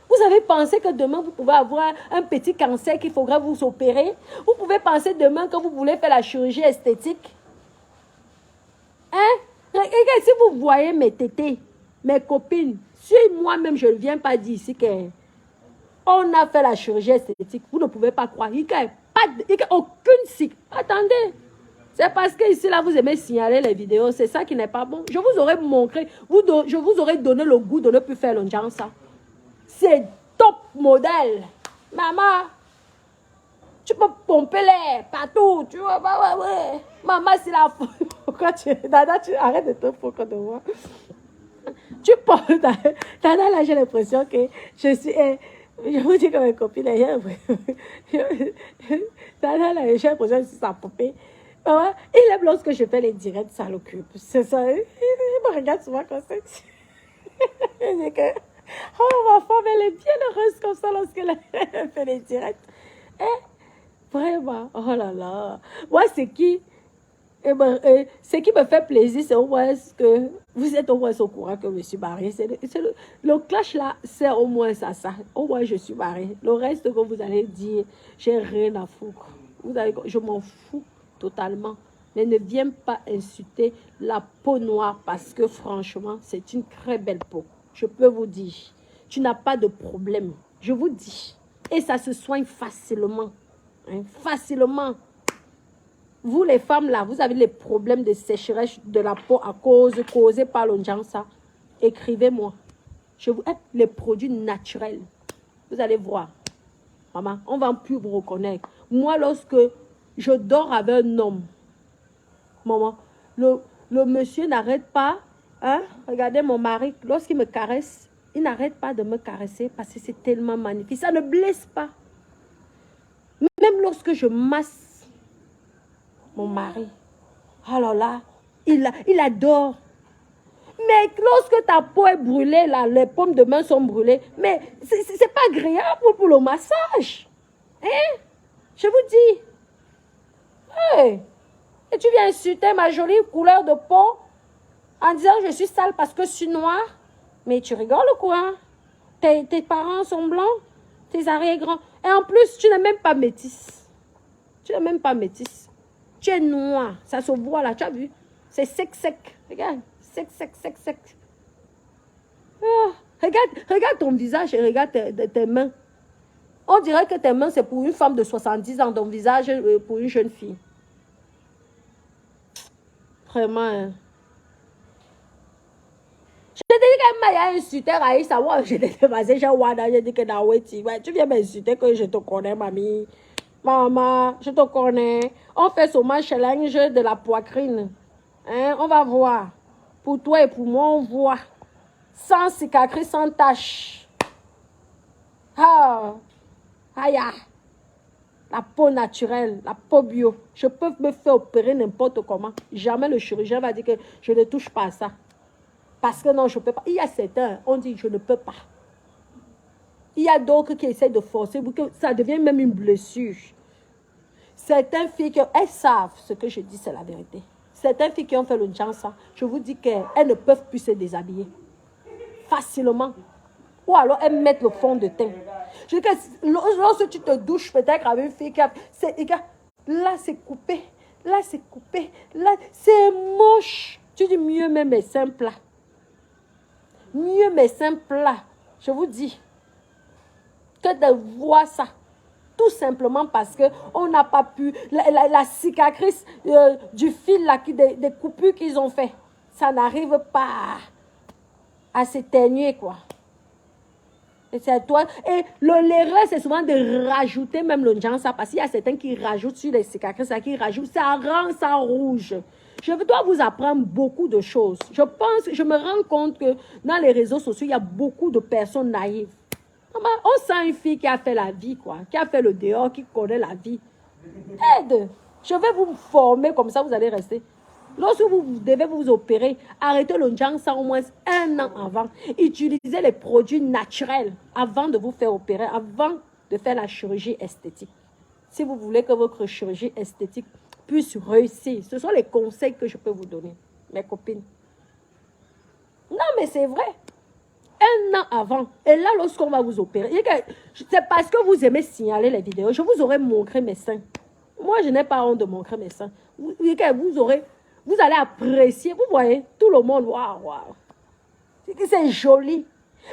A: Vous avez pensé que demain, vous pouvez avoir un petit cancer qu'il faudra vous opérer? Vous pouvez penser demain que vous voulez faire la chirurgie esthétique? Hein? Regarde, si vous voyez mes tétés, mes copines, si moi-même je ne viens pas dire ici qu'on a fait la chirurgie esthétique, vous ne pouvez pas croire. Il n'y a aucune cycle. Attendez. C'est parce que ici, là, vous aimez signaler les vidéos. C'est ça qui n'est pas bon. Je vous aurais montré, je vous aurais donné le goût de ne plus faire le genre ça. C'est top modèle. Maman, tu peux pomper l'air partout. Tu vois, ouais. Maman, c'est la faute. Pourquoi Dada, tu arrêtes de te foutre de moi. Tu portes. Dada, là, j'ai l'impression que je suis. Je vous dis que mes copines, Dada, là, j'ai l'impression que je suis sa poupée. Il aime lorsque je fais les directs, ça l'occupe. C'est ça. Il me regarde souvent comme ça. Il dit que, oh, ma femme, elle est bien heureuse comme ça lorsqu'elle fait les directs. Vraiment, oh là là. Moi, ce qui me fait plaisir, c'est au moins que vous êtes au moins au courant que je suis mariée. Le clash là, c'est au moins ça. Au moins, je suis mariée. Le reste que vous allez dire, j'ai rien à foutre. Je m'en fous totalement. Mais ne viens pas insulter la peau noire parce que franchement, c'est une très belle peau. Je peux vous dire, tu n'as pas de problème. Je vous dis. Et ça se soigne facilement. Hein, facilement. Vous les femmes là, vous avez les problèmes de sécheresse de la peau à cause causés par l'onjansa. Écrivez-moi. Les produits naturels. Vous allez voir. Maman, on ne va plus vous reconnaître. Moi, lorsque je dors avec un homme, maman, le monsieur n'arrête pas. Hein? Regardez mon mari, lorsqu'il me caresse, il n'arrête pas de me caresser parce que c'est tellement magnifique. Ça ne blesse pas. Même lorsque je masse mon mari, alors là, il adore. Mais lorsque ta peau est brûlée, là, les paumes de main sont brûlées, mais c'est pas agréable pour le massage. Hein? Je vous dis. Hey, et tu viens insulter ma jolie couleur de peau en disant que je suis sale parce que je suis noire. Mais tu rigoles quoi? Tes parents sont blancs, tes arrière-grands. Et en plus, tu n'es même pas métisse. Tu n'es même pas métisse. Tu es noir. Ça se voit là, tu as vu? C'est sec. Regarde. Sec. Oh, regarde ton visage et regarde tes mains. On dirait que tes mains, c'est pour une femme de 70 ans. Ton visage, pour une jeune fille. Vraiment. Hein. Je te dis que il y a insulté Raïssa. Je t'ai dépassé, j'ai dit que tu viens m'insulter que je te connais, mamie. Maman, je te connais. On fait seulement challenge de la poitrine. Hein? On va voir. Pour toi et pour moi, on voit. Sans cicatrice, sans tache. Ah. Aïe. La peau naturelle, la peau bio. Je peux me faire opérer n'importe comment. Jamais le chirurgien va dire que je ne touche pas à ça. Parce que non, je ne peux pas. Il y a certains, on dit je ne peux pas. Il y a d'autres qui essaient de forcer pour que ça devienne même une blessure. Certaines filles, elles savent ce que je dis, c'est la vérité. Certaines filles qui ont fait le Jansa, je vous dis qu'elles ne peuvent plus se déshabiller facilement. Ou alors elles mettent le fond de teint. Je dis que lorsque tu te douches peut-être avec une fille qui a... Là, c'est coupé. Là, c'est coupé. Là, c'est moche. Tu dis mieux même mes seins plats. Mieux mes seins plats. Je vous dis que de voir ça. Tout simplement parce qu'on n'a pas pu... La cicatrice du fil, là, des coupures qu'ils ont fait, ça n'arrive pas à s'éteigner, quoi. Et c'est à toi. Et l'erreur, c'est souvent de rajouter même le Jansa, parce qu'il y a certains qui rajoutent sur les cicatrices, qui rajoutent, ça rend ça rouge. Je dois vous apprendre beaucoup de choses. Je me rends compte que dans les réseaux sociaux, il y a beaucoup de personnes naïves. On sent une fille qui a fait la vie, quoi, qui a fait le dehors, qui connaît la vie. Aide. Je vais vous former, comme ça vous allez rester. Lorsque vous devez vous opérer, arrêtez le Jansa au moins 1 an avant. Utilisez les produits naturels avant de vous faire opérer, avant de faire la chirurgie esthétique. Si vous voulez que votre chirurgie esthétique puisse réussir, ce sont les conseils que je peux vous donner, mes copines. Non, mais c'est vrai. 1 an avant. Et là, lorsqu'on va vous opérer, c'est parce que vous aimez signaler les vidéos. Je vous aurais montré mes seins. Moi, je n'ai pas honte de montrer mes seins. Vous allez apprécier. Vous voyez, tout le monde, waouh, waouh. C'est joli.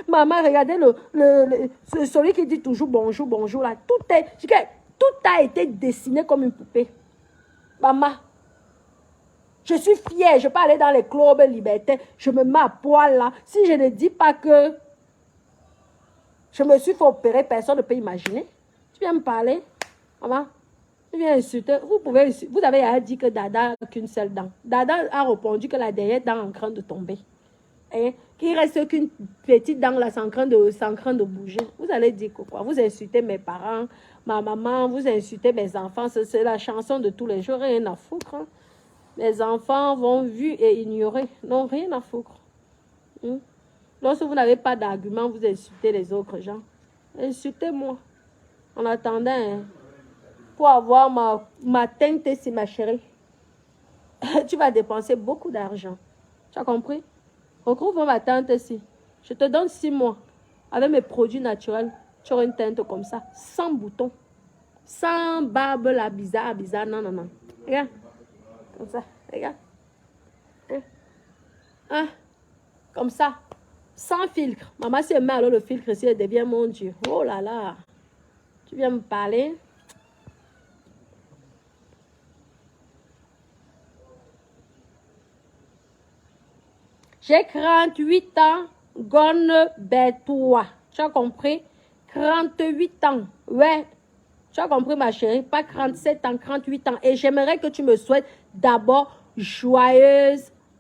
A: Maman, regardez celui qui dit toujours bonjour, bonjour, là. Tout a été dessiné comme une poupée. Maman, je suis fière, je peux aller dans les clubs libertaires, je me mets à poil là. Si je ne dis pas que je me suis fait opérer, personne ne peut imaginer. Tu viens me parler, maman, tu viens insulter. Vous avez dit que Dada n'a qu'une seule dent. Dada a répondu que la dernière dent est en train de tomber. Et qu'il reste qu'une petite dent là, c'est en train de bouger. Vous allez dire quoi? Vous insultez mes parents, ma maman, vous insultez mes enfants. C'est la chanson de tous les jours, rien à foutre. Hein. Les enfants vont vu et ignorer. Non, rien à foutre. Lorsque vous n'avez pas d'argument, vous insultez les autres gens. Insultez-moi. En attendant, hein, pour avoir ma teinte ici, ma chérie, tu vas dépenser beaucoup d'argent. Tu as compris? Retrouve ma teinte ici. Je te donne 6 mois. Avec mes produits naturels, tu auras une teinte comme ça. Sans boutons. Sans barbe, la bizarre. Non, non, non. Regarde. Comme ça, regarde. Comme ça. Sans filtre. Maman, si elle met alors le filtre ici, elle devient mon Dieu. Oh là là. Tu viens me parler. J'ai 38 ans. Gonne Bétois. Tu as compris? 38 ans. Ouais. Tu as compris, ma chérie? Pas 37 ans, 38 ans. Et j'aimerais que tu me souhaites d'abord joyeux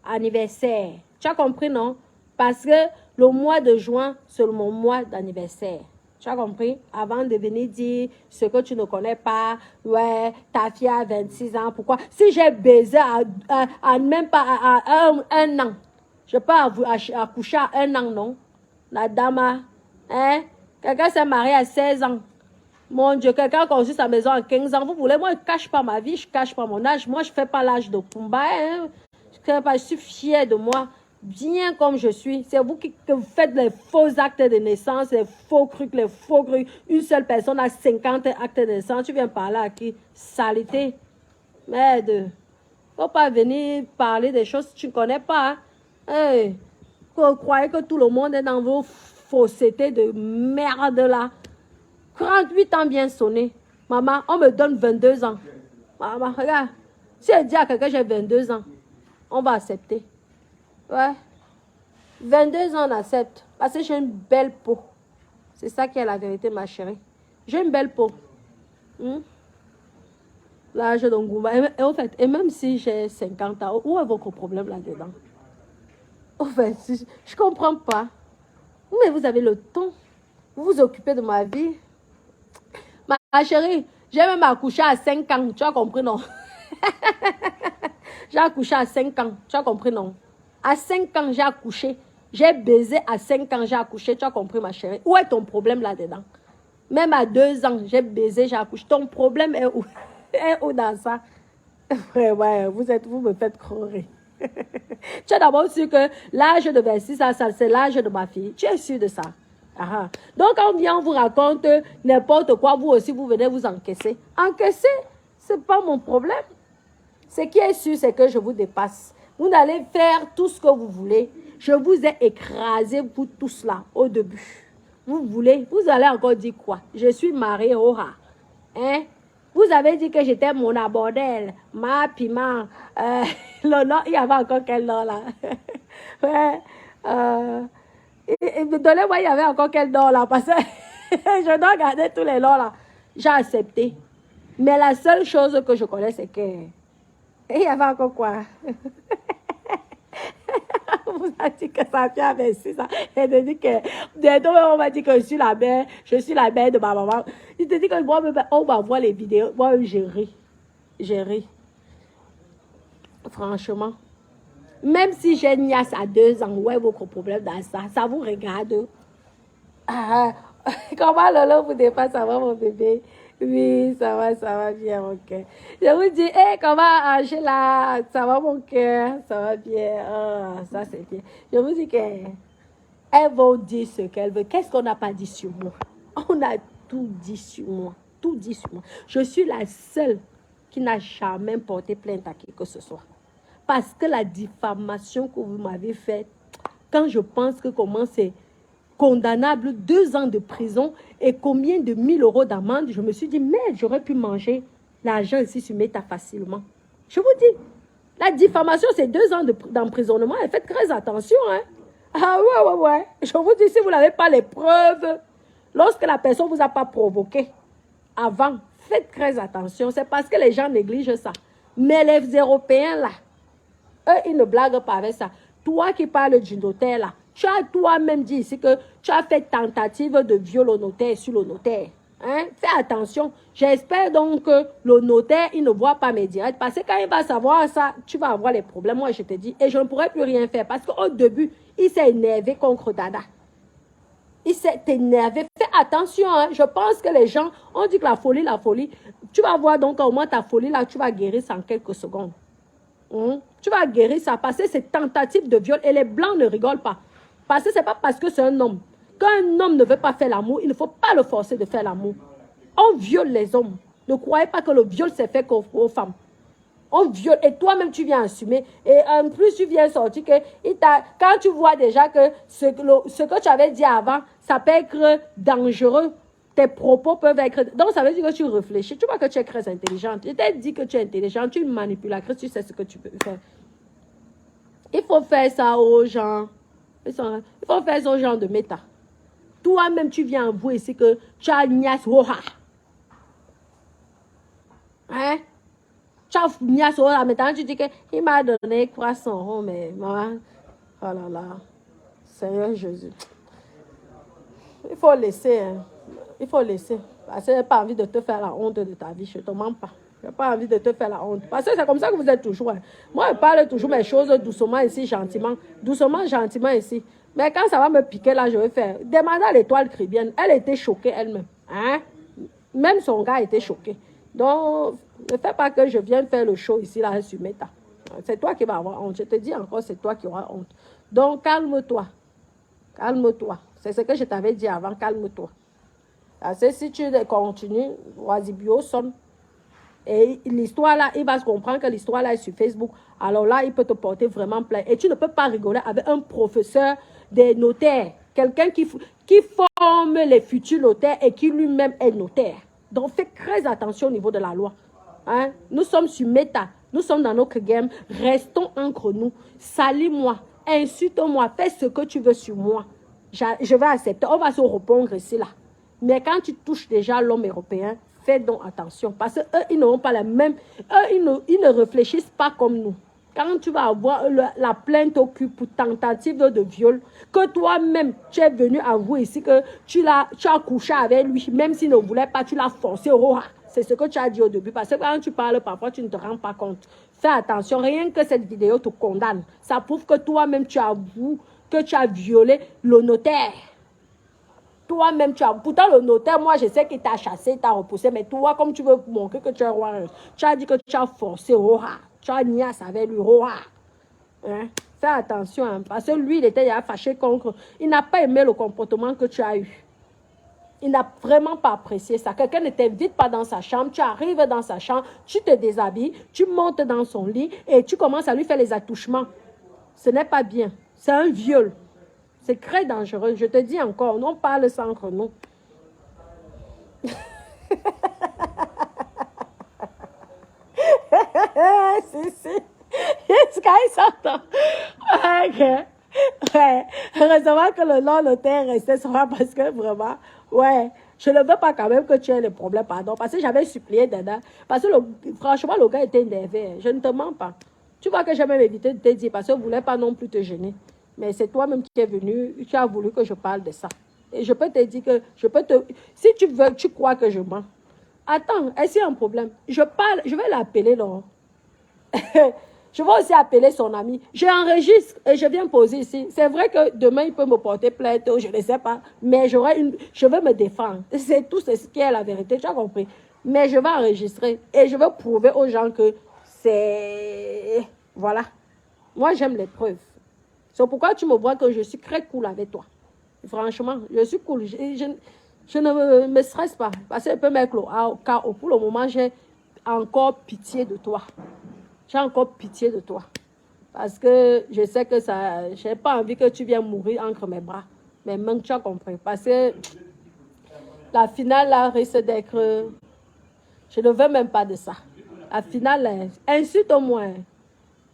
A: anniversaire. Tu as compris, non? Parce que le mois de juin, c'est mon mois d'anniversaire. Tu as compris? Avant de venir dire ce que tu ne connais pas. Ouais, ta fille a 26 ans. Pourquoi? Si j'ai baisé même pas à 1 an, je peux accoucher à 1 an, non? La dame, hein? Quelqu'un s'est marié à 16 ans. Mon Dieu, quelqu'un a construit sa maison à 15 ans. Vous voulez, moi, je ne cache pas ma vie, je ne cache pas mon âge. Moi, je ne fais pas l'âge de Pumba. Hein? Je suis fière de moi, bien comme je suis. C'est vous qui faites les faux actes de naissance, les faux trucs. Une seule personne a 50 actes de naissance. Tu viens parler à qui? Saleté. Merde. Il ne faut pas venir parler des choses que tu ne connais pas. Hein? Hey. Vous croyez que tout le monde est dans vos faussetés de merde là? 38 ans bien sonné. Maman, on me donne 22 ans. Maman, regarde. Si elle dit à quelqu'un j'ai 22 ans, on va accepter. Ouais. 22 ans, on accepte. Parce que j'ai une belle peau. C'est ça qui est la vérité, ma chérie. J'ai une belle peau. L'âge d'Ongumba. Et même si j'ai 50 ans, où est votre problème là-dedans? En fait, je ne comprends pas. Mais vous avez le temps. Vous vous occupez de ma vie. Ma chérie, J'ai même accouché à 5 ans. Tu as compris, non? J'ai accouché à 5 ans. Tu as compris, non? À 5 ans, j'ai accouché. J'ai baisé à 5 ans, j'ai accouché. Tu as compris, ma chérie? Où est ton problème là-dedans? Même à 2 ans, j'ai baisé, j'ai accouché. Ton problème est où? Est où dans ça? Ouais, vous me faites croire. Tu es d'abord sûr que l'âge de 26 ans, c'est l'âge de ma fille. Tu es sûr de ça? Ah. Donc, quand on vous raconte n'importe quoi, vous aussi, vous venez vous encaisser. Encaisser, ce n'est pas mon problème. Ce qui est sûr, c'est que je vous dépasse. Vous allez faire tout ce que vous voulez. Je vous ai écrasé, vous tous là, au début. Vous allez encore dire quoi? Je suis mariée, hein? Vous avez dit que j'étais mon abordel, ma piment. Le nom, il y avait encore quel nom là? Ouais. Donnez-moi, il y avait encore quel nom là? Parce que je dois garder tous les noms là. J'ai accepté. Mais la seule chose que je connais, c'est que... il y avait encore quoi? On vous a dit que ça vient avec ça. Elle te dit que... bientôt, on va dire que je suis la mère de ma maman. Il te dit que moi, on va voir les vidéos. Moi, j'ai ri. J'ai ri. Franchement. Même si j'ai une niasse à 2 ans, où est votre problème dans ça? Ça vous regarde. Ah, comment Lolo vous dépasse, ça va mon bébé? Oui, ça va bien mon cœur. Je vous dis, hey, comment Angela, ça va mon cœur? Ça va bien. Oh, ça c'est bien. Je vous dis qu'elles vont dire ce qu'elles veulent. Qu'est-ce qu'on n'a pas dit sur moi? On a tout dit sur moi. Tout dit sur moi. Je suis la seule qui n'a jamais porté plainte à qui que ce soit. Parce que la diffamation que vous m'avez faite, quand je pense que comment c'est condamnable, 2 ans de prison et combien de 1000 € d'amende, je me suis dit, mais j'aurais pu manger l'argent ici sur Meta facilement. Je vous dis, la diffamation, c'est 2 ans d'emprisonnement et faites très attention. Hein? Ah ouais. Je vous dis, si vous n'avez pas les preuves, lorsque la personne ne vous a pas provoqué avant, faites très attention. C'est parce que les gens négligent ça. Mais les Européens, là, eux, ils ne blaguent pas avec ça. Toi qui parles du notaire, là, tu as toi-même dit ici que tu as fait tentative de viol au notaire sur le notaire. Hein? Fais attention. J'espère donc que le notaire, il ne voit pas mes directs. Parce que quand il va savoir ça, tu vas avoir les problèmes. Moi, je te dis. Et je ne pourrai plus rien faire. Parce qu'au début, il s'est énervé contre Dada. Il s'est énervé. Fais attention. Hein? Je pense que les gens, on dit que la folie. Tu vas voir donc au moins ta folie, là, tu vas guérir ça en quelques secondes. Tu vas guérir ça. Parce que c'est tentative de viol. Et les blancs ne rigolent pas. Parce que ce n'est pas parce que c'est un homme. Quand un homme ne veut pas faire l'amour, il ne faut pas le forcer de faire l'amour. On viole les hommes. Ne croyez pas que le viol s'est fait aux femmes. On viole. Et toi-même, tu viens assumer. Et en plus, tu viens sortir que quand tu vois déjà que ce que tu avais dit avant, ça peut être dangereux. Tes propos peuvent être... Donc, ça veut dire que tu réfléchis. Tu vois que tu es très intelligente. Je t'ai dit que tu es intelligente. Tu es une manipulatrice. Tu sais ce que tu peux faire. Il faut faire ça aux gens. Il faut faire ce genre de méta. Toi-même, tu viens avouer ici que tu as Nias Woha. Hein? Tu as Nias Woha. Maintenant, tu dis qu'il m'a donné 300 €, mais maman, oh là là, Seigneur Jésus. Il faut laisser. Hein. Il faut laisser. Parce que je n'ai pas envie de te faire la honte de ta vie. Je ne te mens pas. Je n'ai pas envie de te faire la honte. Parce que c'est comme ça que vous êtes toujours. Hein. Moi, je parle toujours mes choses doucement ici, gentiment. Doucement, gentiment ici. Mais quand ça va me piquer, là, je vais faire. Demandez à l'étoile chrétienne. Elle était choquée elle-même. Hein? Même son gars était choqué. Donc, ne fais pas que je vienne faire le show ici, là, sur Meta. C'est toi qui vas avoir honte. Je te dis encore, c'est toi qui auras honte. Donc, calme-toi. Calme-toi. C'est ce que je t'avais dit avant. Calme-toi. Parce que si tu continues, Oisibio sonne. Et l'histoire là, il va se comprendre que l'histoire là est sur Facebook. Alors là, il peut te porter vraiment plainte. Et tu ne peux pas rigoler avec un professeur des notaires. Quelqu'un qui forme les futurs notaires et qui lui-même est notaire. Donc, fais très attention au niveau de la loi. Hein? Nous sommes sur Meta. Nous sommes dans notre game. Restons entre nous. Salis-moi. Insulte-moi. Fais ce que tu veux sur moi. Je vais accepter. On va se répondre ici là. Mais quand tu touches déjà l'homme européen, fais donc attention. Parce qu'eux, ils n'auront pas la même... Eux, ils ne réfléchissent pas comme nous. Quand tu vas avoir la plainte au cul pour tentative de viol, que toi-même, tu es venu avouer ici que tu as couché avec lui, même s'il ne voulait pas, tu l'as forcé. c'est ce que tu as dit au début. Parce que quand tu parles, parfois, tu ne te rends pas compte. Fais attention, rien que cette vidéo te condamne. Ça prouve que toi-même, tu avoues que tu as violé le notaire. Toi-même, tu as... Pourtant, le notaire, moi, je sais qu'il t'a chassé, il t'a repoussé. Mais toi, comme tu veux montrer que tu es roi, tu as dit que tu as forcé Roha. Tu as niasse avec lui, Roha. Hein? Fais attention, hein, parce que lui, il était déjà fâché contre... Il n'a pas aimé le comportement que tu as eu. Il n'a vraiment pas apprécié ça. Quelqu'un ne t'invite pas dans sa chambre, tu arrives dans sa chambre, tu te déshabilles, tu montes dans son lit et tu commences à lui faire les attouchements. Ce n'est pas bien. C'est un viol. C'est très dangereux. Je te dis encore, on parle ça entre nous. Sky s'entend. Ok. Ouais. Heureusement que le nom notaire restait sur moi parce que vraiment, ouais, je ne veux pas quand même que tu aies des problèmes, pardon. Parce que j'avais supplié Dada. Parce que franchement, le gars était énervé. Je ne te mens pas. Tu vois que j'ai même évité de te dire parce que je ne voulais pas non plus te gêner. Mais c'est toi-même qui es venu, tu as voulu que je parle de ça. Et je peux te dire que je peux te... Si tu veux, tu crois que je mens. Attends, est-ce qu'il y a un problème? Je parle, je vais l'appeler, non? Je vais aussi appeler son ami. J'enregistre et je viens poser ici. C'est vrai que demain, il peut me porter plainte, je ne sais pas. Mais je vais me défendre. C'est tout ce qui est la vérité, tu as compris. Mais je vais enregistrer et je vais prouver aux gens que c'est... Voilà. Moi, j'aime les preuves. C'est pourquoi tu me vois que je suis très cool avec toi. Franchement, je suis cool. Je ne me stresse pas. Parce que je peux mettre au chaos. Pour le moment, j'ai encore pitié de toi. J'ai encore pitié de toi. Parce que je sais que ça... Je n'ai pas envie que tu viennes mourir entre mes bras. Mais même tu as compris. Parce que la finale, là, risque d'être... Je ne veux même pas de ça. La finale, insulte-moi.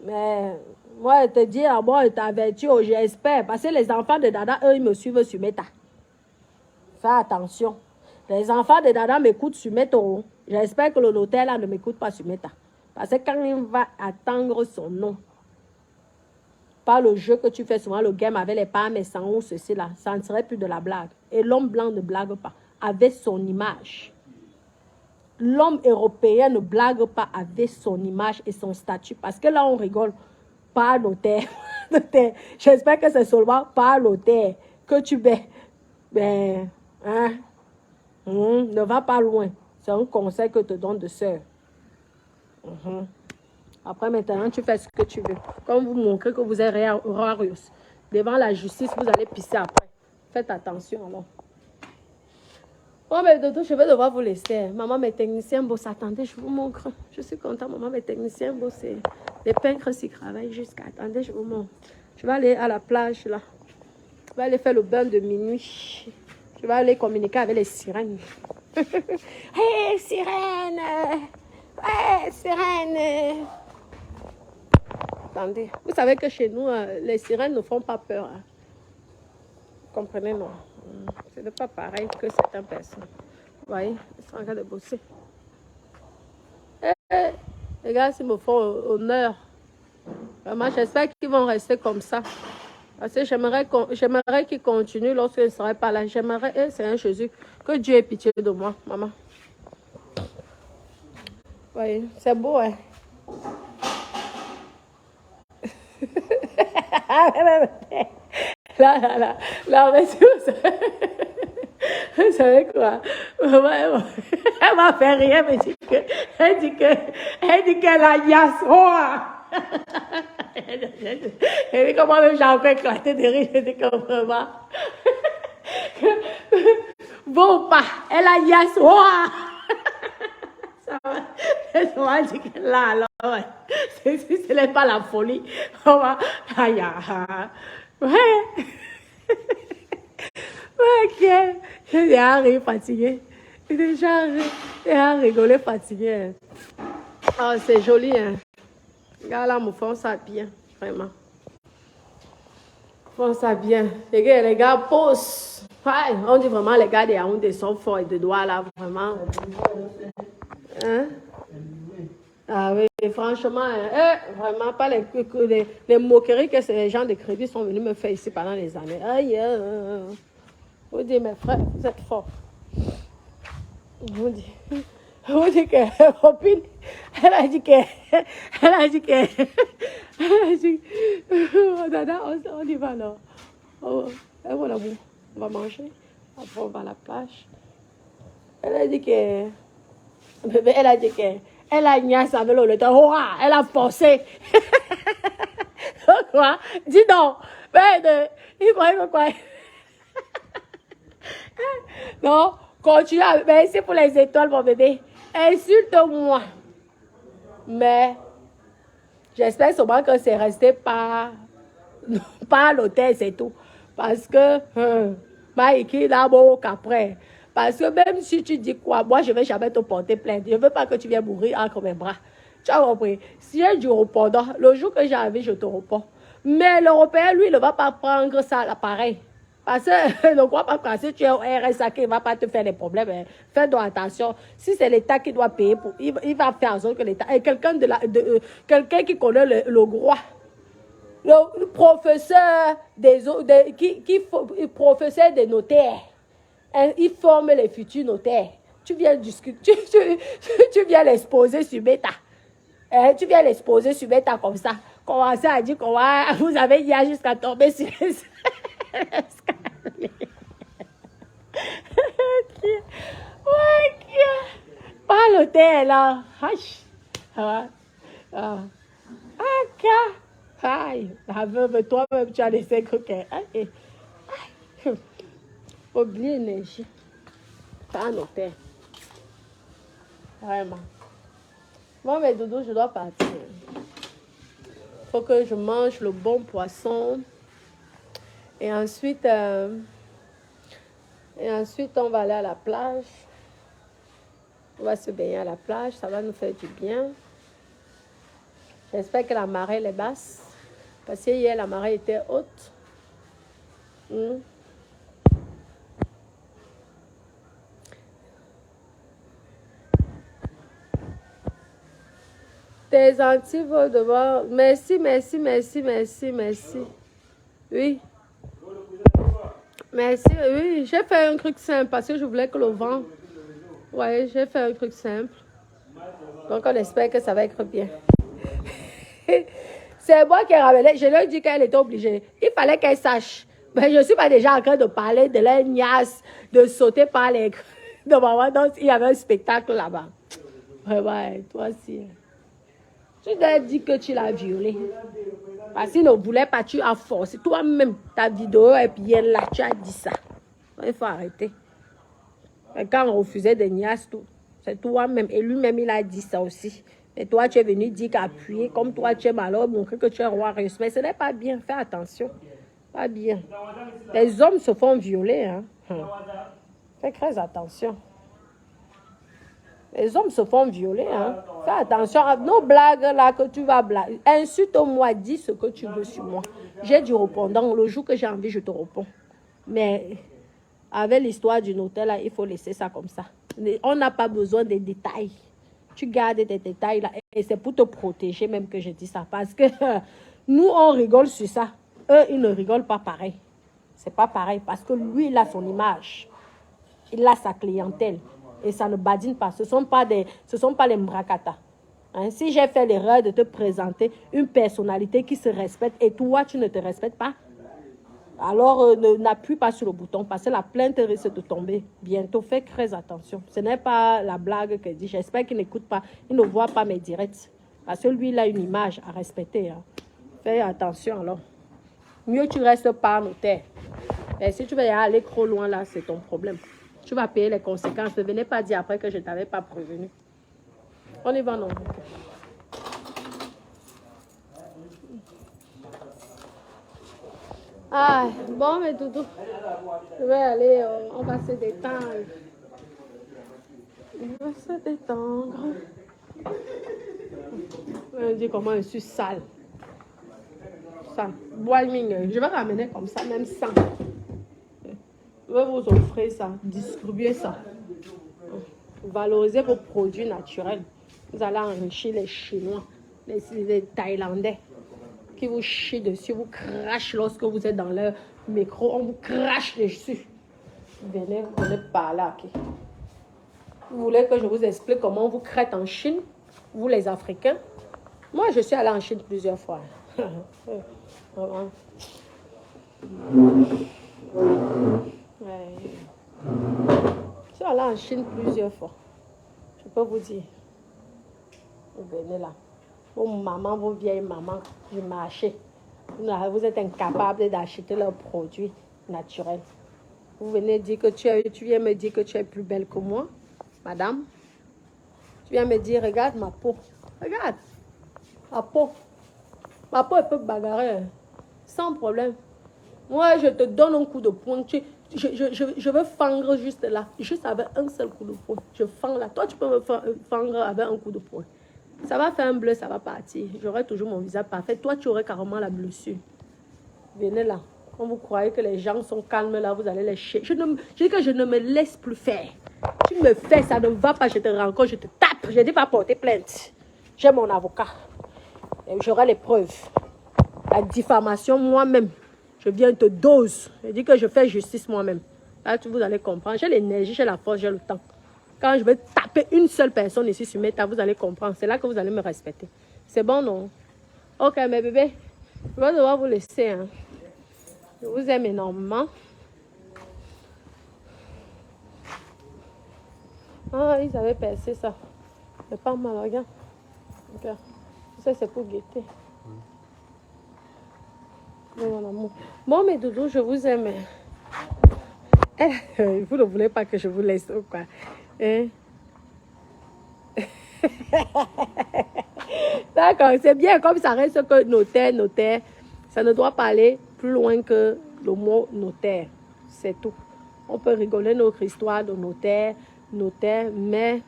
A: Mais... Moi, je te dis, moi, je t'avertis, j'espère. Parce que les enfants de Dada, eux, ils me suivent sur Meta. Fais attention. Les enfants de Dada m'écoutent sur Meta. J'espère que le notaire, là, ne m'écoute pas sur Meta. Parce que quand il va attendre son nom, pas le jeu que tu fais souvent, le game avec les palmes et sans ou ceci, là, ça ne serait plus de la blague. Et l'homme blanc ne blague pas avec son image. L'homme européen ne blague pas avec son image et son statut. Parce que là, on rigole. Pas notaire. J'espère que c'est seulement pas notaire que tu mets. Mais, hein, ne va pas loin. C'est un conseil que te donne de sœur. Après, maintenant, tu fais ce que tu veux. Comme vous montrez que vous êtes rarius. Devant la justice, vous allez pisser après. Faites attention, alors. Oh, mais Dodo, je vais devoir vous laisser. Maman, mes techniciens bossent. Attendez, je vous montre. Je suis contente. Maman, mes techniciens bossent. Les peintres s'y travaillent jusqu'à... Attendez, je vous montre. Je vais aller à la plage, là. Je vais aller faire le bain de minuit. Je vais aller communiquer avec les sirènes. Hey, sirène! Ouais, sirène! Attendez. Vous savez que chez nous, les sirènes ne font pas peur. Hein. Vous comprenez, non? Ce n'est pas pareil que certaines personnes. Vous voyez, ils sont en train de bosser. Les gars, ils me font honneur. Vraiment, j'espère qu'ils vont rester comme ça. Parce que j'aimerais qu'ils continuent lorsqu'ils ne seraient pas là. J'aimerais, Seigneur Jésus, que Dieu ait pitié de moi, maman. Vous voyez, c'est beau, hein? Là, mais vous savez quoi? Elle m'a fait rire, mais elle dit qu'elle a Yasroa. Elle dit comment même j'ai encore éclaté de rire, je dis que vraiment. Bon pas, elle a Yasroa. Ça va dire que là, alors, ce n'est pas la folie. Aïe, ouais. Ok, j'ai déjà ri fatigué. J'ai déjà rigolé fatigué. Oh, c'est joli, hein. Les gars là me font ça bien, vraiment. Ils font ça bien. Les gars posent. Ouais, on dit vraiment les gars des Yaoundé sont forts et de doigts là, vraiment. Hein? Ah oui, franchement, vraiment pas les moqueries que ces gens de crédit sont venus me faire ici pendant les années. Aïe, vous dites, mes frères, vous êtes forts. Je vous dis. On dit que, copine, elle a dit que, elle a dit que, elle a dit, Dada, on y va alors. Oh, mon amour, on va manger. Après, on va à la plage. Elle a dit que, bébé, elle a dit que, elle a niaise avec le temps. Elle a forcé. Quoi? Dis donc. Mais, il croyait que quoi? Non, continue. Merci pour les étoiles, mon bébé. Insulte-moi. Mais, j'espère seulement que c'est resté pas à l'hôtel, c'est tout. Parce que, Maïki, là, bon, qu'après. Parce que même si tu dis quoi, moi, je ne vais jamais te porter plainte. Je ne veux pas que tu viennes mourir entre mes bras. Tu as compris? Si j'ai du répondant, le jour que j'ai envie, je te réponds. Mais l'Européen, lui, ne va pas prendre ça à l'appareil. Parce que ne crois pas que si tu es au RSA, il ne va pas te faire des problèmes. Hein. Fais donc attention. Si c'est l'État qui doit payer, il va faire en sorte que l'État... Et quelqu'un qui connaît le droit, le professeur professeur des notaires, hein, il forme les futurs notaires. Tu viens discuter, tu viens l'exposer sur Beta. Hein, tu viens l'exposer sur Beta comme ça. Commencer à dire que vous avez hier jusqu'à tomber sur les escaliers. Pas l'hôtel là. Aïe, la veuve, toi-même, tu as laissé coquin. Oublie l'énergie. Pas un hôtel. Vraiment. Bon, mais Doudou, je dois partir. Faut que je mange le bon poisson. Et ensuite, on va aller à la plage. On va se baigner à la plage. Ça va nous faire du bien. J'espère que la marée est basse. Parce que hier, la marée était haute. Tes Antilles vont devoir... Merci. Oui. Merci. Oui, j'ai fait un truc simple parce que je voulais que le vent... Oui, j'ai fait un truc simple. Donc, on espère que ça va être bien. C'est moi qui ai ramené. Je lui ai dit qu'elle était obligée. Il fallait qu'elle sache. Mais je ne suis pas déjà en train de parler de la niasse, de sauter par les... de maman. Donc, il y avait un spectacle là-bas. Ouais, toi aussi. Tu dois dire que tu l'as violée. Parce qu'il ne voulait pas, tu as forcé. Toi-même, ta vidéo est bien là, tu as dit ça. Il faut arrêter. Et quand on refusait des niaises, c'est toi-même. Et lui-même, il a dit ça aussi. Et toi, tu es venu dire qu'appuyer, comme toi, tu es malheureux, montrer que tu es roi russe. Mais ce n'est pas bien. Fais attention. Pas bien. Les hommes se font violer. Hein. Fais très attention. Les hommes se font violer. Hein. Fais attention à nos blagues là que tu vas blaguer. Insulte-moi, dis ce que tu veux sur moi. J'ai du répondant. Le jour que j'ai envie, je te réponds. Mais avec l'histoire du hôtel, là, il faut laisser ça comme ça. On n'a pas besoin des détails. Tu gardes tes détails là. Et c'est pour te protéger même que je dis ça. Parce que nous, on rigole sur ça. Eux, ils ne rigolent pas pareil. C'est pas pareil. Parce que lui, il a son image. Il a sa clientèle. Et ça ne badine pas. Ce ne sont pas les mrakata. Hein? Si j'ai fait l'erreur de te présenter une personnalité qui se respecte et toi, tu ne te respectes pas, alors n'appuie pas sur le bouton parce que la plainte risque de tomber bientôt. Fais très attention. Ce n'est pas la blague que dit. J'espère qu'il n'écoute pas. Il ne voit pas mes directs. Parce que lui, il a une image à respecter. Hein. Fais attention alors. Mieux tu restes pas en hôtel. Et si tu veux aller trop loin là, c'est ton problème. Tu vas payer les conséquences. Ne venez pas dire après que je ne t'avais pas prévenu. On y va, non? Ah, bon, mais Doudou, je vais aller, on va se détendre. On va se détendre. On dit comment je suis sale. Ça, je vais ramener comme ça, même sans. Je vais vous offrir ça, distribuer ça. Valoriser vos produits naturels. Vous allez enrichir les Chinois, les Thaïlandais qui vous chient dessus, vous crachent lorsque vous êtes dans leur micro, on vous crache dessus. Venez par là. Okay. Vous voulez que je vous explique comment vous crête en Chine, vous les Africains? Moi, je suis allée en Chine plusieurs fois. Vraiment. Ouais. Je suis allée en Chine plusieurs fois. Je peux vous dire. Vous venez là. Vos mamans, vos vieilles mamans du marché. Vous êtes incapables d'acheter leurs produits naturels. Vous venez dire que tu viens me dire que tu es plus belle que moi, madame. Tu viens me dire, regarde ma peau. Regarde. Ma peau. Ma peau, elle peut bagarrer. Sans problème. Moi, je te donne un coup de poing. Je veux fendre juste là. Juste avec un seul coup de poing. Je fends là. Toi, tu peux me fendre avec un coup de poing. Ça va faire un bleu, ça va partir. J'aurai toujours mon visage parfait. Toi, tu aurais carrément la blessure. Venez là. Quand vous croyez que les gens sont calmes là, vous allez les chier. Je dis que je ne me laisse plus faire. Tu me fais, ça ne va pas, je te rencontre, je te tape. Je ne dis pas porter plainte. J'ai mon avocat. J'aurai les preuves. La diffamation, moi-même. Je viens te dose. Je dis que je fais justice moi-même. Là, vous allez comprendre. J'ai l'énergie, j'ai la force, j'ai le temps. Quand je vais taper une seule personne ici sur mes tables, vous allez comprendre. C'est là que vous allez me respecter. C'est bon, non? Ok, mes bébés. Je vais devoir vous laisser. Hein. Je vous aime énormément. Ah, ils avaient percé ça. C'est pas mal, regarde. Regarde. Ça, c'est pour guetter. Mon amour. Bon, mes doudous, je vous aime. Vous ne voulez pas que je vous laisse ou quoi? Hein? D'accord, c'est bien. Comme ça reste que notaire, ça ne doit pas aller plus loin que le mot notaire. C'est tout. On peut rigoler notre histoire de notaire, mais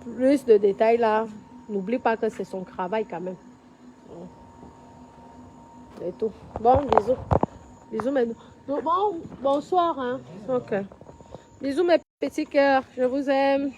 A: plus de détails là, n'oublie pas que c'est son travail quand même. C'est tout. Bon, bisous. Bisous, mes... Bon, bonsoir. Hein. Ok. Bisous, mes petits cœurs. Je vous aime.